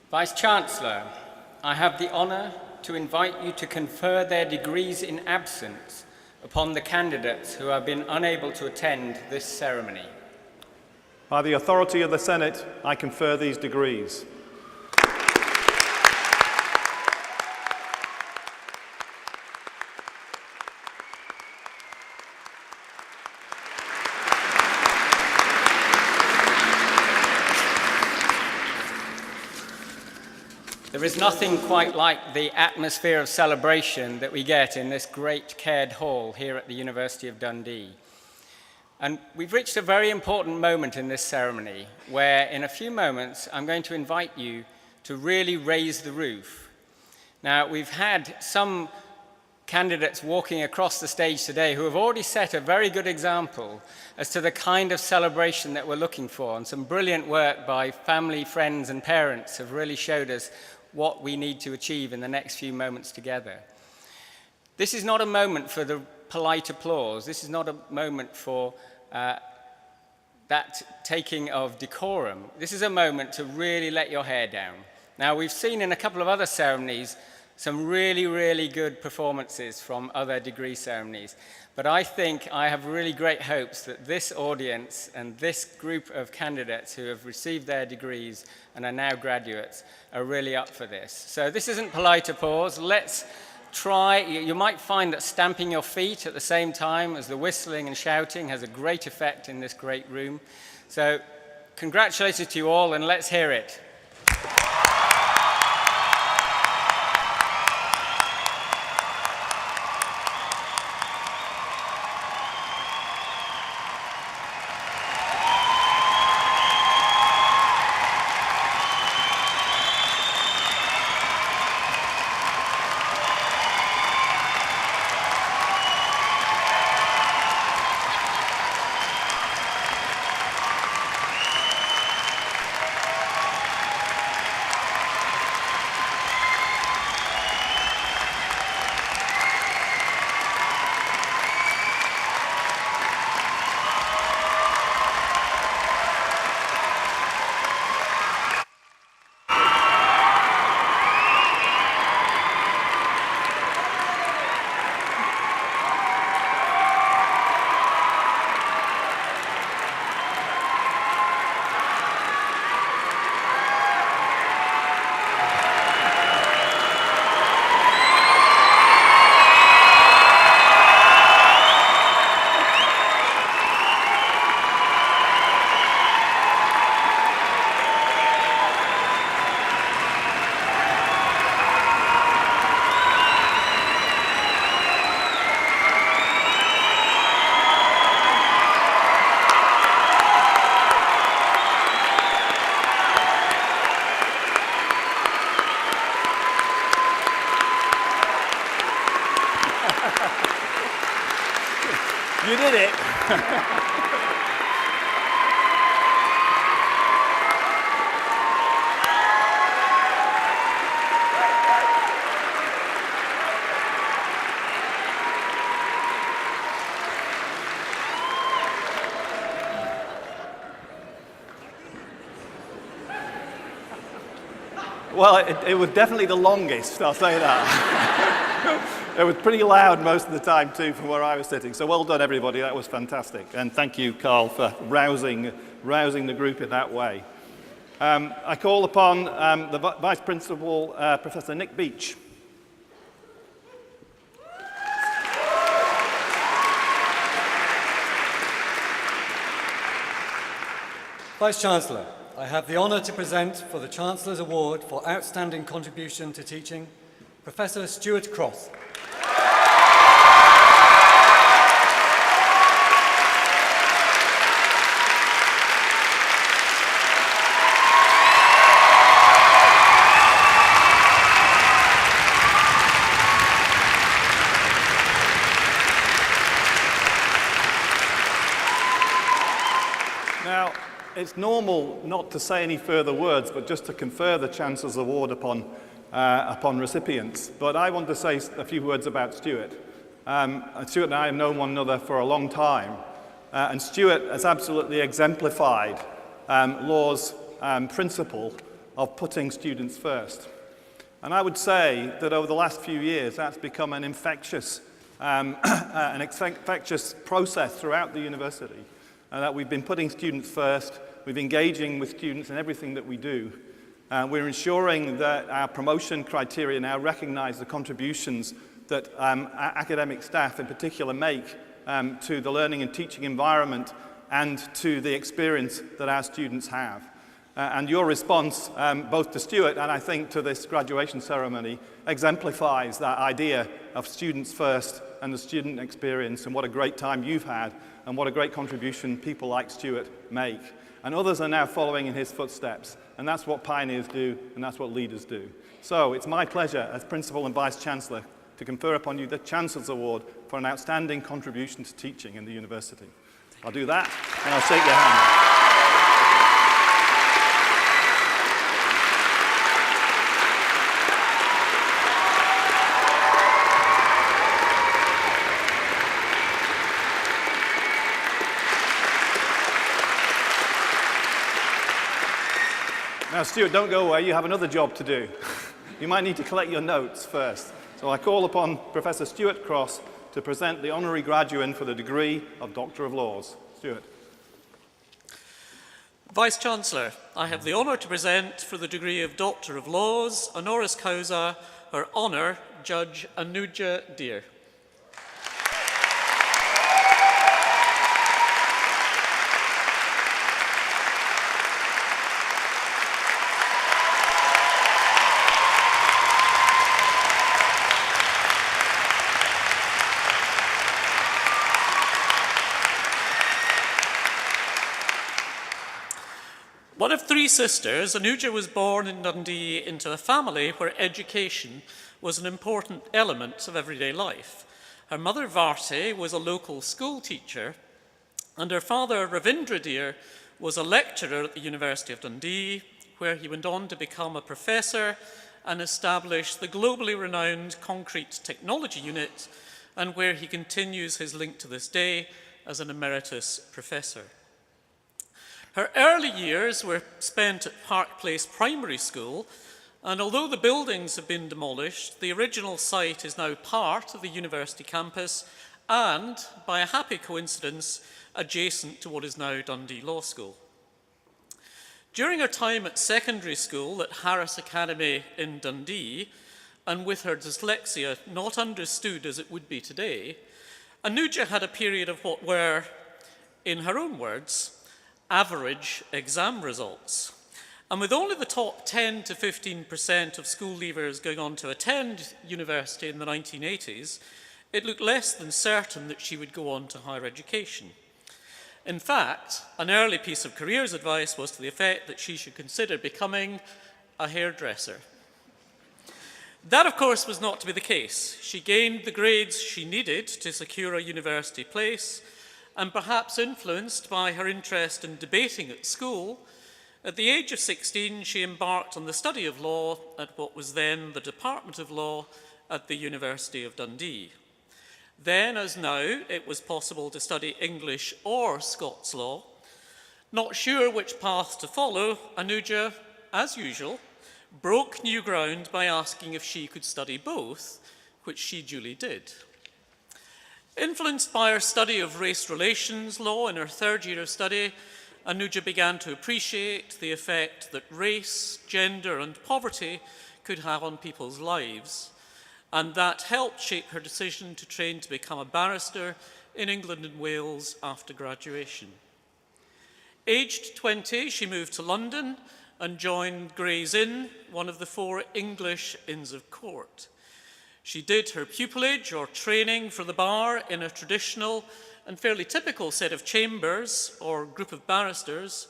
Vice-Chancellor, I have the honour to invite you to confer their degrees in absence upon the candidates who have been unable to attend this ceremony. By the authority of the Senate, I confer these degrees. There is nothing quite like the atmosphere of celebration that we get in this great cared hall here at the University of Dundee. And we've reached a very important moment in this ceremony where in a few moments I'm going to invite you to really raise the roof. Now, we've had some candidates walking across the stage today who have already set a very good example as to the kind of celebration that we're looking for, and some brilliant work by family, friends and parents have really showed us what we need to achieve in the next few moments together. This is not a moment for the polite applause. This is not a moment for that taking of decorum. This is a moment to really let your hair down. Now, we've seen in a couple of other ceremonies some really, really good performances from other degree ceremonies. But I think I have really great hopes that this audience and this group of candidates who have received their degrees and are now graduates are really up for this. So this isn't polite applause. Let's try. You might find that stamping your feet at the same time as the whistling and shouting has a great effect in this great room. So congratulations to you all, and let's hear it. You did it. Well, it was definitely the longest, I'll say that. It was pretty loud most of the time, too, from where I was sitting. So well done, everybody. That was fantastic. And thank you, Carl, for rousing the group in that way. I call upon the Vice Principal, Professor Nick Beach. Vice-Chancellor, I have the honour to present for the Chancellor's Award for Outstanding Contribution to Teaching, Professor Stuart Cross. Now, it's normal not to say any further words, but just to confer the Chancellor's Award upon recipients. But I want to say a few words about Stuart. Stuart and I have known one another for a long time, and Stuart has absolutely exemplified Law's principle of putting students first. And I would say that over the last few years, that's become an infectious process throughout the university. That we've been putting students first, we're engaging with students in everything that we do. We're ensuring that our promotion criteria now recognize the contributions that academic staff in particular make to the learning and teaching environment and to the experience that our students have. And your response, both to Stuart and I think to this graduation ceremony, exemplifies that idea of students first and the student experience, and what a great time you've had and what a great contribution people like Stuart make. And others are now following in his footsteps, and that's what pioneers do, and that's what leaders do. So it's my pleasure as Principal and Vice-Chancellor to confer upon you the Chancellor's Award for an outstanding contribution to teaching in the university. I'll do that, and I'll shake your hand. Now, Stuart, don't go away. You have another job to do. You might need to collect your notes first. So I call upon Professor Stuart Cross to present the Honorary Graduate for the degree of Doctor of Laws. Stuart. Vice-Chancellor, I have the honour to present for the degree of Doctor of Laws, honoris causa, Her Honour, Judge Anuja Deer. One of three sisters, Anuja was born in Dundee into a family where education was an important element of everyday life. Her mother, Varti, was a local school teacher, and her father, Ravindra Deer, was a lecturer at the University of Dundee, where he went on to become a professor and establish the globally renowned Concrete Technology Unit, and where he continues his link to this day as an emeritus professor. Her early years were spent at Park Place Primary School, and although the buildings have been demolished, the original site is now part of the university campus and, by a happy coincidence, adjacent to what is now Dundee Law School. During her time at secondary school at Harris Academy in Dundee, and with her dyslexia not understood as it would be today, Anuja had a period of what were, in her own words, average exam results. And with only the top 10 to 15% of school leavers going on to attend university in the 1980s, it looked less than certain that she would go on to higher education. In fact, an early piece of careers advice was to the effect that she should consider becoming a hairdresser. That, of course, was not to be the case. She gained the grades she needed to secure a university place, and perhaps influenced by her interest in debating at school, at the age of 16 she embarked on the study of law at what was then the Department of Law at the University of Dundee. Then, as now, it was possible to study English or Scots law. Not sure which path to follow, Anuja, as usual, broke new ground by asking if she could study both, which she duly did. Influenced by her study of race relations law in her third year of study, Anuja began to appreciate the effect that race, gender, and poverty could have on people's lives, and that helped shape her decision to train to become a barrister in England and Wales after graduation. Aged 20, she moved to London and joined Gray's Inn, one of the 4 English Inns of Court. She did her pupillage or training for the bar in a traditional and fairly typical set of chambers or group of barristers,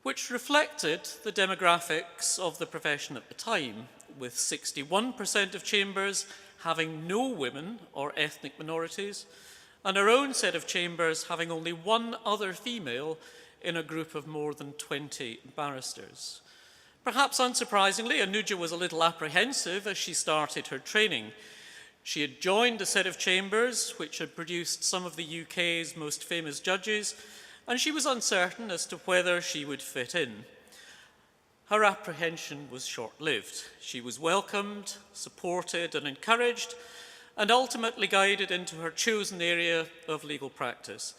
which reflected the demographics of the profession at the time, with 61% of chambers having no women or ethnic minorities, and her own set of chambers having only one other female in a group of more than 20 barristers. Perhaps unsurprisingly, Anuja was a little apprehensive as she started her training. She had joined a set of chambers which had produced some of the UK's most famous judges, and she was uncertain as to whether she would fit in. Her apprehension was short-lived. She was welcomed, supported, and encouraged, and ultimately guided into her chosen area of legal practice.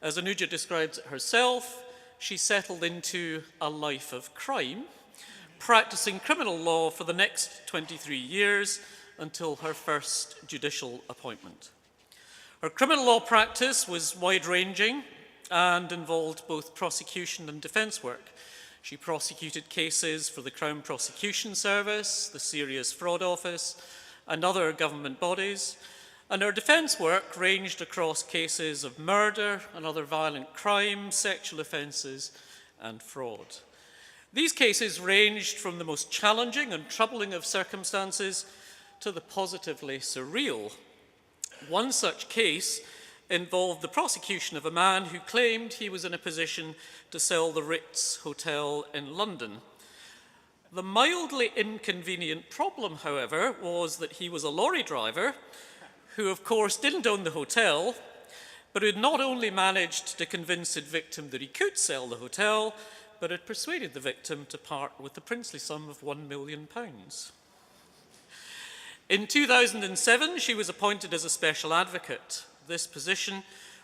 As Anuja describes it herself, she settled into a life of crime, practicing criminal law for the next 23 years until her first judicial appointment. Her criminal law practice was wide-ranging and involved both prosecution and defence work. She prosecuted cases for the Crown Prosecution Service, the Serious Fraud Office, and other government bodies, and her defence work ranged across cases of murder and other violent crimes, sexual offences, and fraud. These cases ranged from the most challenging and troubling of circumstances to the positively surreal. One such case involved the prosecution of a man who claimed he was in a position to sell the Ritz Hotel in London. The mildly inconvenient problem, however, was that he was a lorry driver who, of course, didn't own the hotel, but who had not only managed to convince the victim that he could sell the hotel, but had persuaded the victim to part with the princely sum of £1 million. In 2007, she was appointed as a special advocate. This position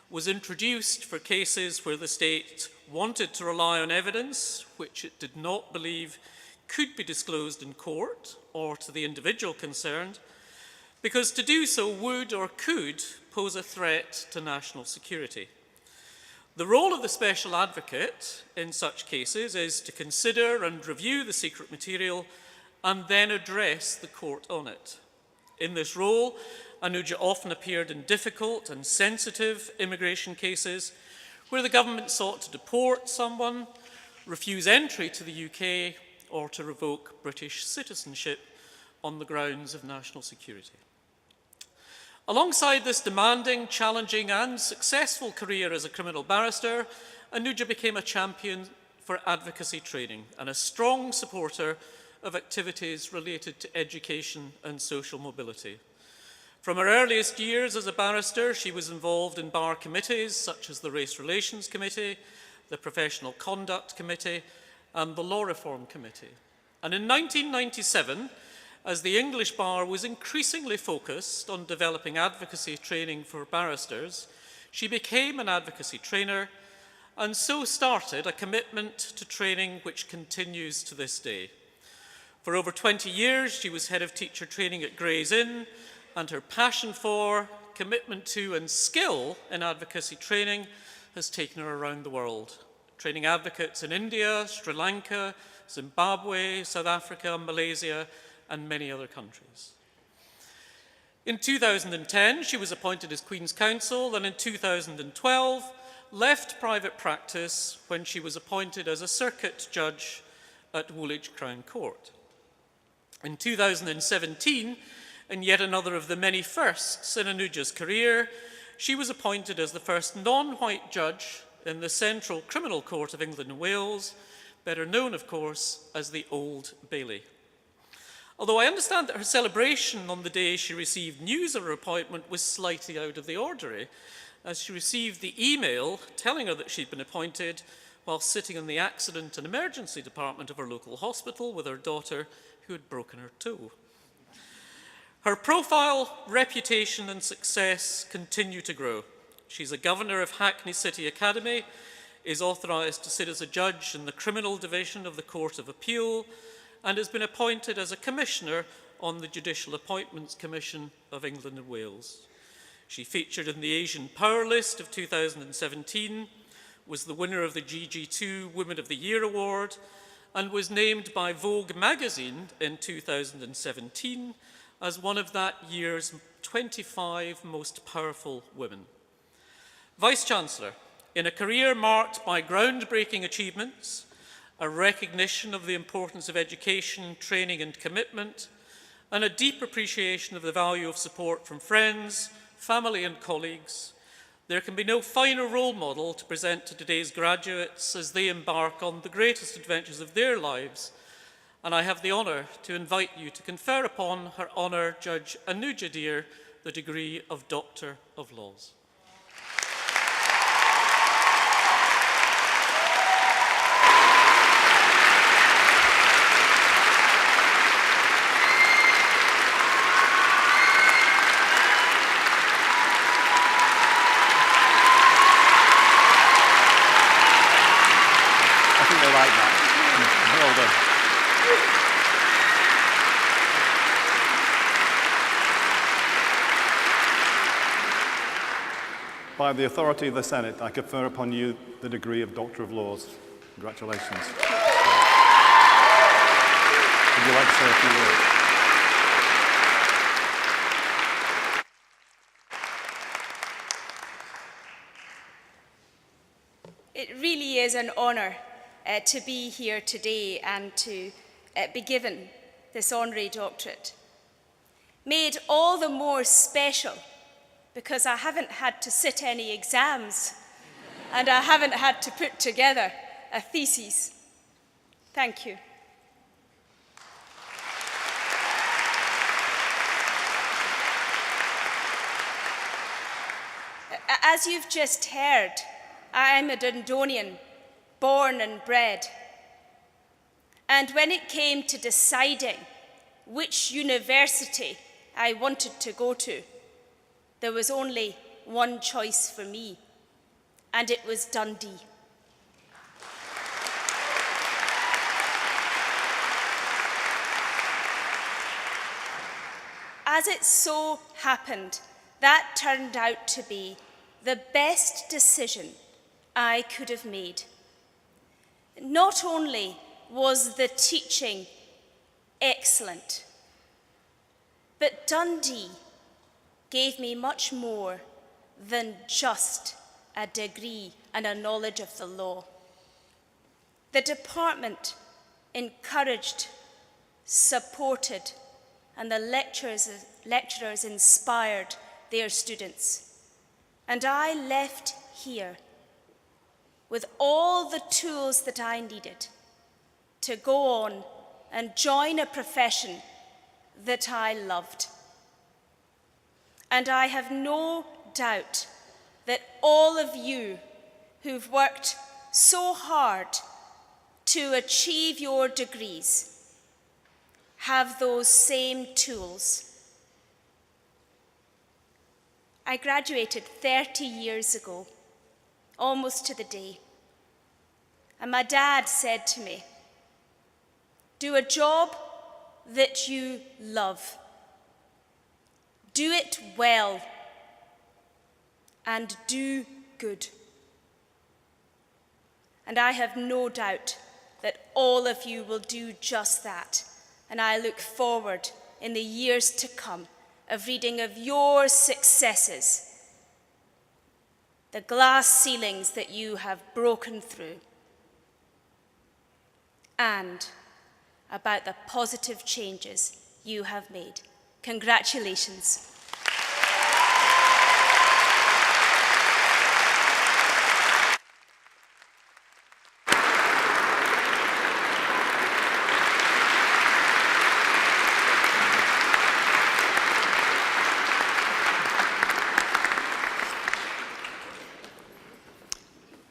was introduced for cases where the state wanted to rely on evidence which it did not believe could be disclosed in court or to the individual concerned, because to do so would or could pose a threat to national security. The role of the special advocate in such cases is to consider and review the secret material and then address the court on it. In this role, Anuja often appeared in difficult and sensitive immigration cases where the government sought to deport someone, refuse entry to the UK, or to revoke British citizenship on the grounds of national security. Alongside this demanding, challenging, and successful career as a criminal barrister, Anuja became a champion for advocacy training and a strong supporter of activities related to education and social mobility. From her earliest years as a barrister, she was involved in bar committees such as the Race Relations Committee, the Professional Conduct Committee, and the Law Reform Committee. And in 1997, as the English bar was increasingly focused on developing advocacy training for barristers, she became an advocacy trainer and so started a commitment to training which continues to this day. For over 20 years, she was head of teacher training at Gray's Inn, and her passion for, commitment to, and skill in advocacy training has taken her around the world, training advocates in India, Sri Lanka, Zimbabwe, South Africa, Malaysia, and many other countries. In 2010, she was appointed as Queen's Counsel, and in 2012, left private practice when she was appointed as a circuit judge at Woolwich Crown Court. In 2017, and yet another of the many firsts in Anuja's career, she was appointed as the first non-white judge in the Central Criminal Court of England and Wales, better known, of course, as the Old Bailey. Although I understand that her celebration on the day she received news of her appointment was slightly out of the ordinary, as she received the email telling her that she'd been appointed while sitting in the accident and emergency department of her local hospital with her daughter who had broken her toe. Her profile, reputation and success continue to grow. She's a governor of Hackney City Academy, is authorised to sit as a judge in the criminal division of the Court of Appeal, and has been appointed as a commissioner on the Judicial Appointments Commission of England and Wales. She featured in the Asian Power List of 2017, was the winner of the GG2 Women of the Year Award, and was named by Vogue magazine in 2017 as one of that year's 25 most powerful women. Vice-Chancellor, in a career marked by groundbreaking achievements, a recognition of the importance of education, training and commitment, and a deep appreciation of the value of support from friends, family and colleagues, there can be no finer role model to present to today's graduates as they embark on the greatest adventures of their lives, and I have the honour to invite you to confer upon Her Honour Judge Anuja Deer the degree of Doctor of Laws. By the authority of the Senate, I confer upon you the degree of Doctor of Laws. Congratulations. Would you like to say a few words? It really is an honour to be here today and to be given this honorary doctorate. Made all the more special because I haven't had to sit any exams and I haven't had to put together a thesis. Thank you. As you've just heard, I'm a Dundonian, born and bred. And when it came to deciding which university I wanted to go to, there was only one choice for me, and it was Dundee. As it so happened, that turned out to be the best decision I could have made. Not only was the teaching excellent, but Dundee gave me much more than just a degree and a knowledge of the law. The department encouraged, supported, and the lecturers inspired their students. And I left here with all the tools that I needed to go on and join a profession that I loved. And I have no doubt that all of you who've worked so hard to achieve your degrees have those same tools. I graduated 30 years ago, almost to the day. And my dad said to me, "Do a job that you love. Do it well, and do good." And I have no doubt that all of you will do just that. And I look forward in the years to come of reading of your successes, the glass ceilings that you have broken through, and about the positive changes you have made. Congratulations.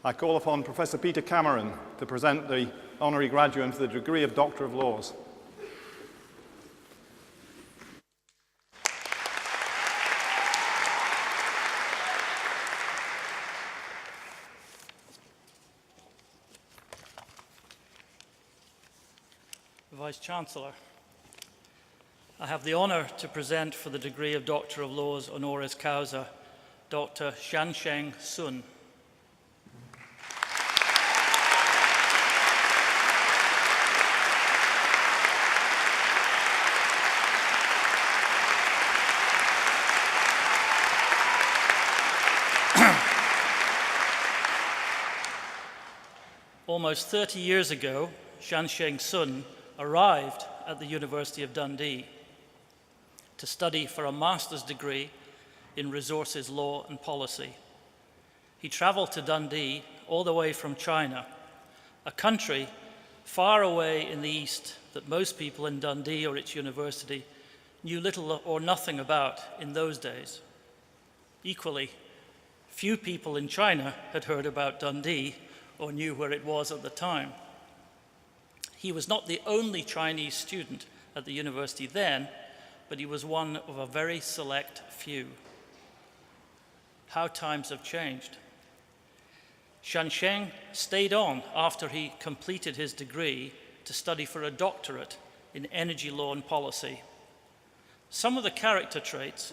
I call upon Professor Peter Cameron to present the honorary graduate for the degree of Doctor of Laws. Vice-Chancellor, I have the honour to present for the degree of Doctor of Laws honoris causa, Dr. Zhang Sheng Sun. Almost 30 years ago, Zhang Sheng Sun arrived at the University of Dundee to study for a master's degree in resources law and policy. He traveled to Dundee all the way from China, a country far away in the east that most people in Dundee or its university knew little or nothing about in those days. Equally, few people in China had heard about Dundee or knew where it was at the time. He was not the only Chinese student at the university then, but he was one of a very select few. How times have changed. Zhang Sheng stayed on after he completed his degree to study for a doctorate in energy law and policy. Some of the character traits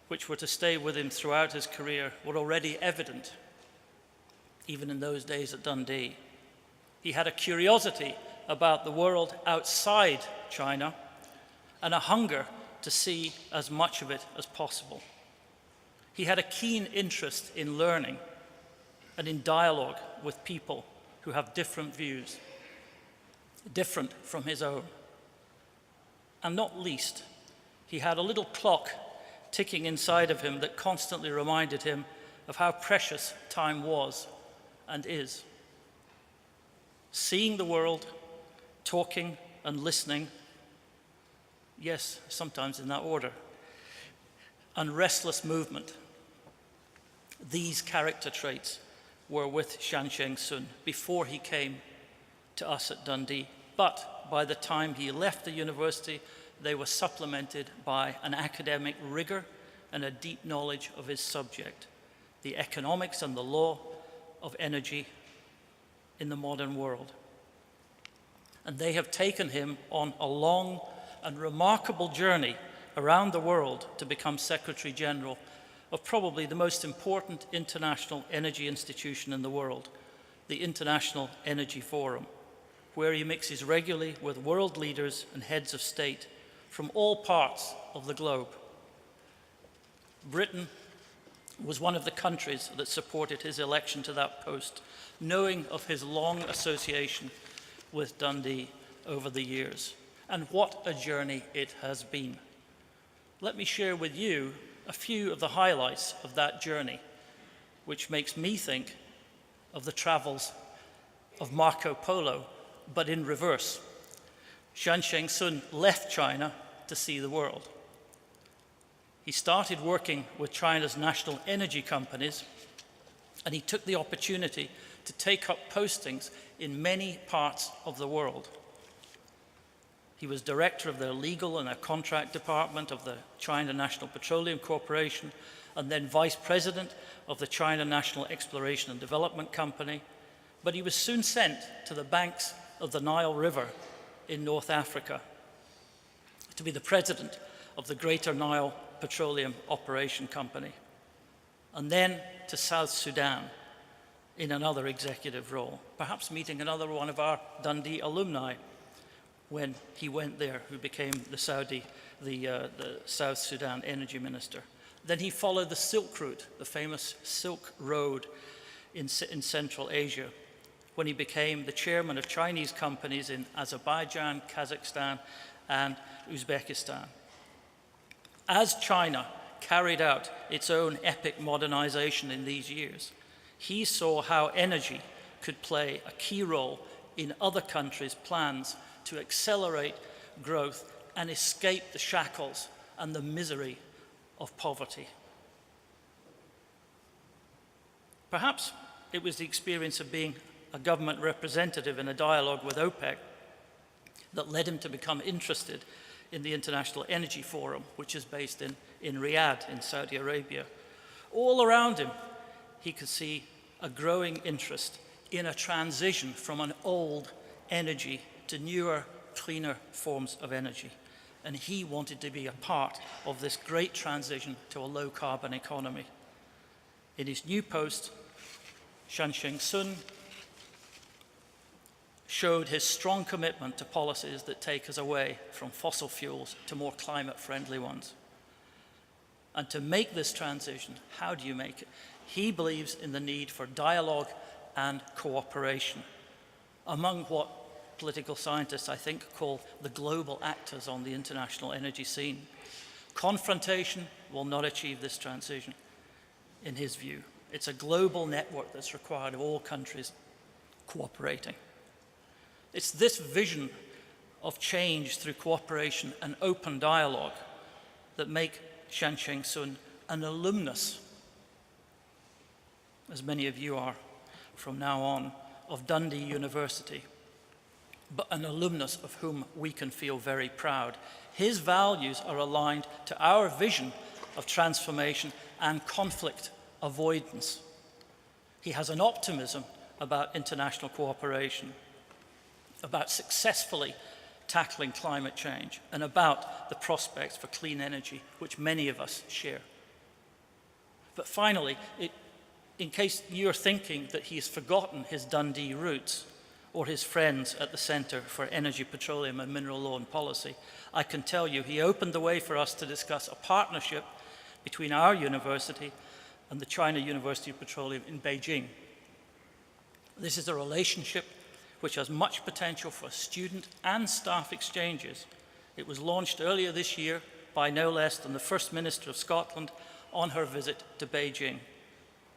which were to stay with him throughout his career were already evident, even in those days at Dundee. He had a curiosity about the world outside China and a hunger to see as much of it as possible. He had a keen interest in learning and in dialogue with people who have different views, different from his own. And not least, he had a little clock ticking inside of him that constantly reminded him of how precious time was and is. Seeing the world, talking and listening, yes, sometimes in that order, and restless movement. These character traits were with Zhang Sheng Sun before he came to us at Dundee. But by the time he left the university, they were supplemented by an academic rigor and a deep knowledge of his subject, the economics and the law of energy in the modern world. And they have taken him on a long and remarkable journey around the world to become Secretary General of probably the most important international energy institution in the world, the International Energy Forum, where he mixes regularly with world leaders and heads of state from all parts of the globe. Britain was one of the countries that supported his election to that post, knowing of his long association with Dundee over the years. And what a journey it has been. Let me share with you a few of the highlights of that journey, which makes me think of the travels of Marco Polo, but in reverse. Zhang Sheng Sun left China to see the world. He started working with China's national energy companies, and he took the opportunity to take up postings in many parts of the world. He was director of their legal and their contract department of the China National Petroleum Corporation, and then vice president of the China National Exploration and Development Company. But he was soon sent to the banks of the Nile River in North Africa to be the president of the Greater Nile Petroleum Operation Company, and then to South Sudan in another executive role, perhaps meeting another one of our Dundee alumni when he went there, who became the South Sudan energy minister. Then he followed the Silk Route, the famous Silk Road in Central Asia, when he became the chairman of Chinese companies in Azerbaijan, Kazakhstan, and Uzbekistan. As China carried out its own epic modernization in these years, he saw how energy could play a key role in other countries' plans to accelerate growth and escape the shackles and the misery of poverty. Perhaps it was the experience of being a government representative in a dialogue with OPEC that led him to become interested in the International Energy Forum, which is based in Riyadh in Saudi Arabia. All around him, he could see a growing interest in a transition from an old energy to newer, cleaner forms of energy. And he wanted to be a part of this great transition to a low-carbon economy. In his new post, Zhang Sheng showed his strong commitment to policies that take us away from fossil fuels to more climate-friendly ones. And to make this transition, how do you make it? He believes in the need for dialogue and cooperation among what political scientists, I think, call the global actors on the international energy scene. Confrontation will not achieve this transition, in his view. It's a global network that's required of all countries cooperating. It's this vision of change through cooperation and open dialogue that make Zhang Sheng an alumnus, as many of you are from now on, of Dundee University, but an alumnus of whom we can feel very proud. His values are aligned to our vision of transformation and conflict avoidance. He has an optimism about international cooperation, about successfully tackling climate change, and about the prospects for clean energy, which many of us share. But finally, in case you're thinking that he's forgotten his Dundee roots or his friends at the Centre for Energy, Petroleum and Mineral Law and Policy, I can tell you he opened the way for us to discuss a partnership between our university and the China University of Petroleum in Beijing. This is a relationship which has much potential for student and staff exchanges. It was launched earlier this year by no less than the First Minister of Scotland on her visit to Beijing.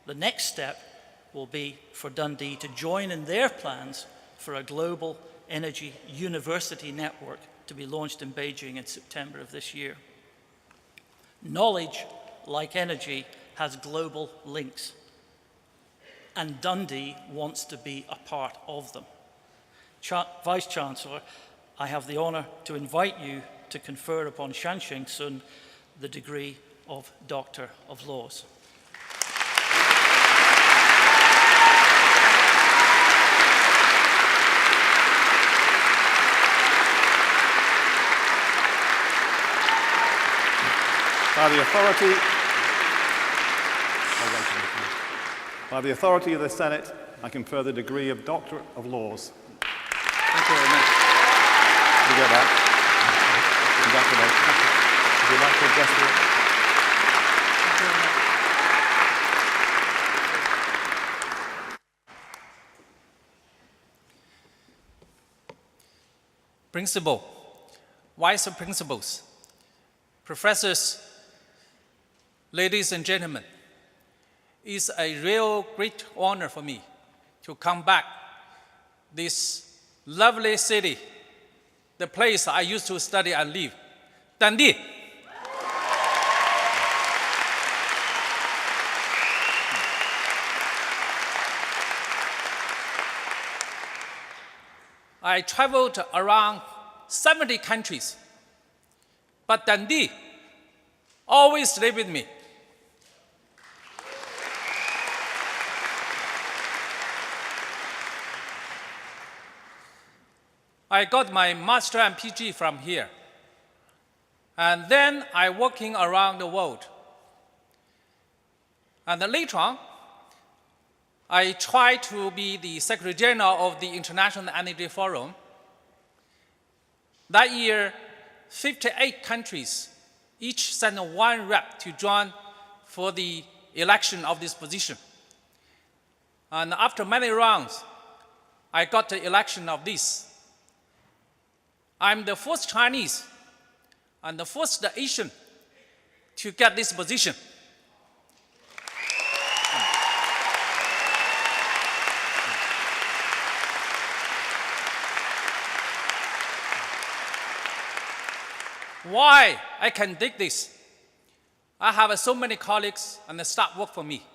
The next step will be for Dundee to join in their plans for a global energy university network to be launched in Beijing in September of this year. Knowledge, like energy, has global links, and Dundee wants to be a part of them. Vice-Chancellor, I have the honour to invite you to confer upon Zhang Sheng the degree of Doctor of Laws. By the authority of the Senate, I confer the degree of Doctor of Laws. Thank you very much. Did you get that? Congratulations. Would you like to address it? Principal, Vice Principals, Professors, ladies and gentlemen, it's a real great honor for me to come back this lovely city, the place I used to study and live, Dundee. I traveled around 70 countries, but Dundee always stayed with me. I got my master and PG from here. And then I working around the world. And then later on, I tried to be the Secretary General of the International Energy Forum. That year, 58 countries each sent one rep to join for the election of this position. And after many rounds, I got the election of this. I'm the first Chinese and the first Asian to get this position. Why I can dig this? I have so many colleagues and the staff work for me.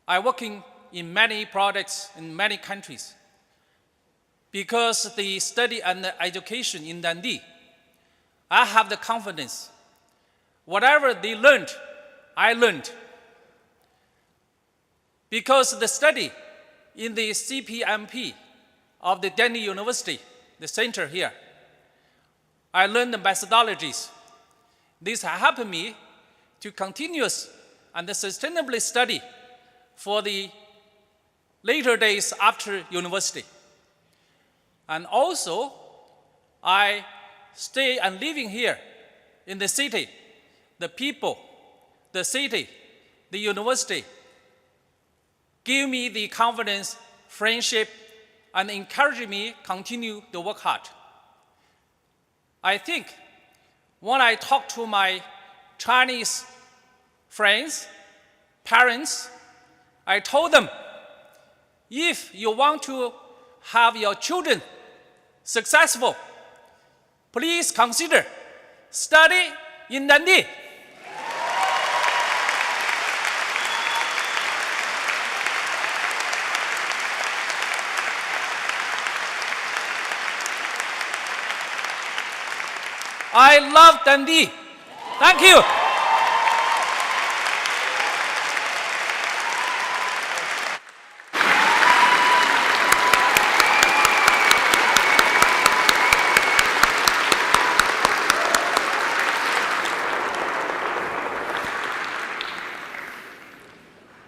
I working in many projects in many countries because the study and the education in Dundee, I have the confidence. Whatever they learned, I learned. Because the study in the CPMP of the Dundee University, the center here, I learned the methodologies. This helped me to continuous and sustainably study for the later days after university. And also, I stay and living here in the city, the people, the city, the university, give me the confidence, friendship, and encourage me continue to work hard. I think when I talk to my Chinese friends, parents, I told them, if you want to have your children successful, please consider study in Dundee. I love Dundee. Thank you.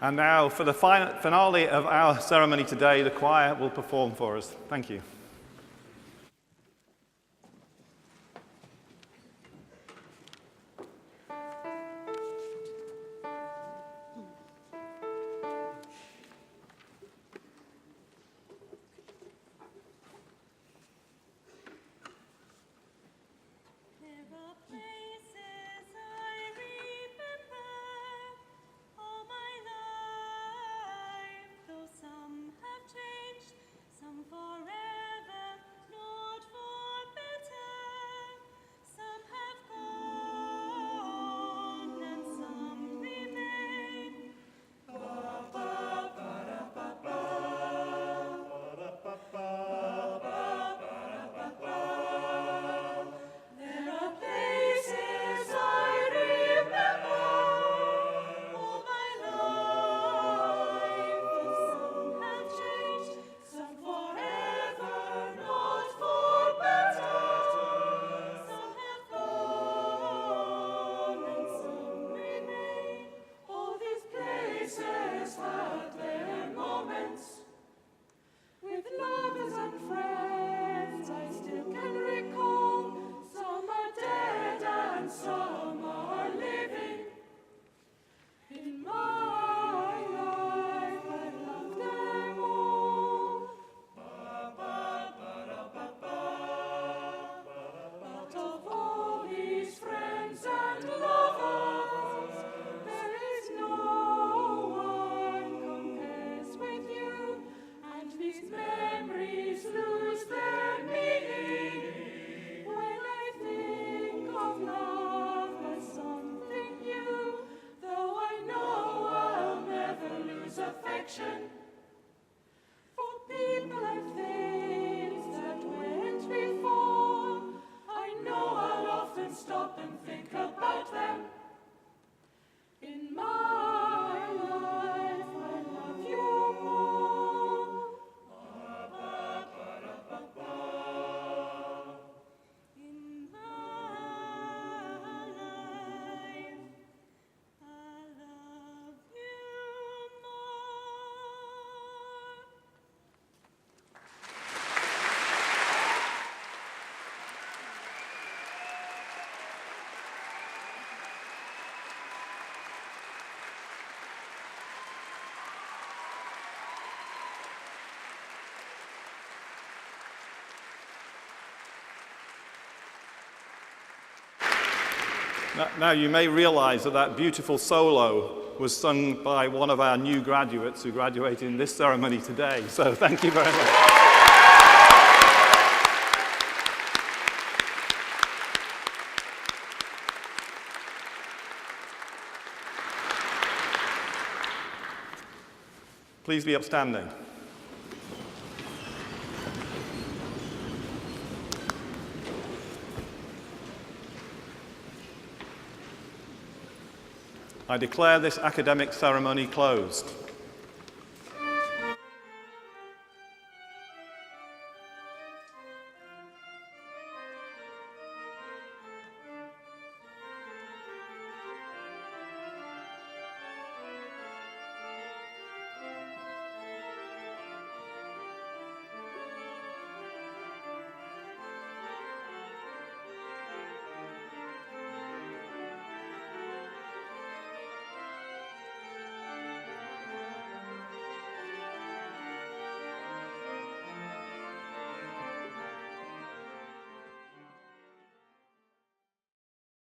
And now, for the finale of our ceremony today, the choir will perform for us. Thank you. Now, you may realize that that beautiful solo was sung by one of our new graduates who graduated in this ceremony today. So thank you very much. Please be upstanding. I declare this academic ceremony closed.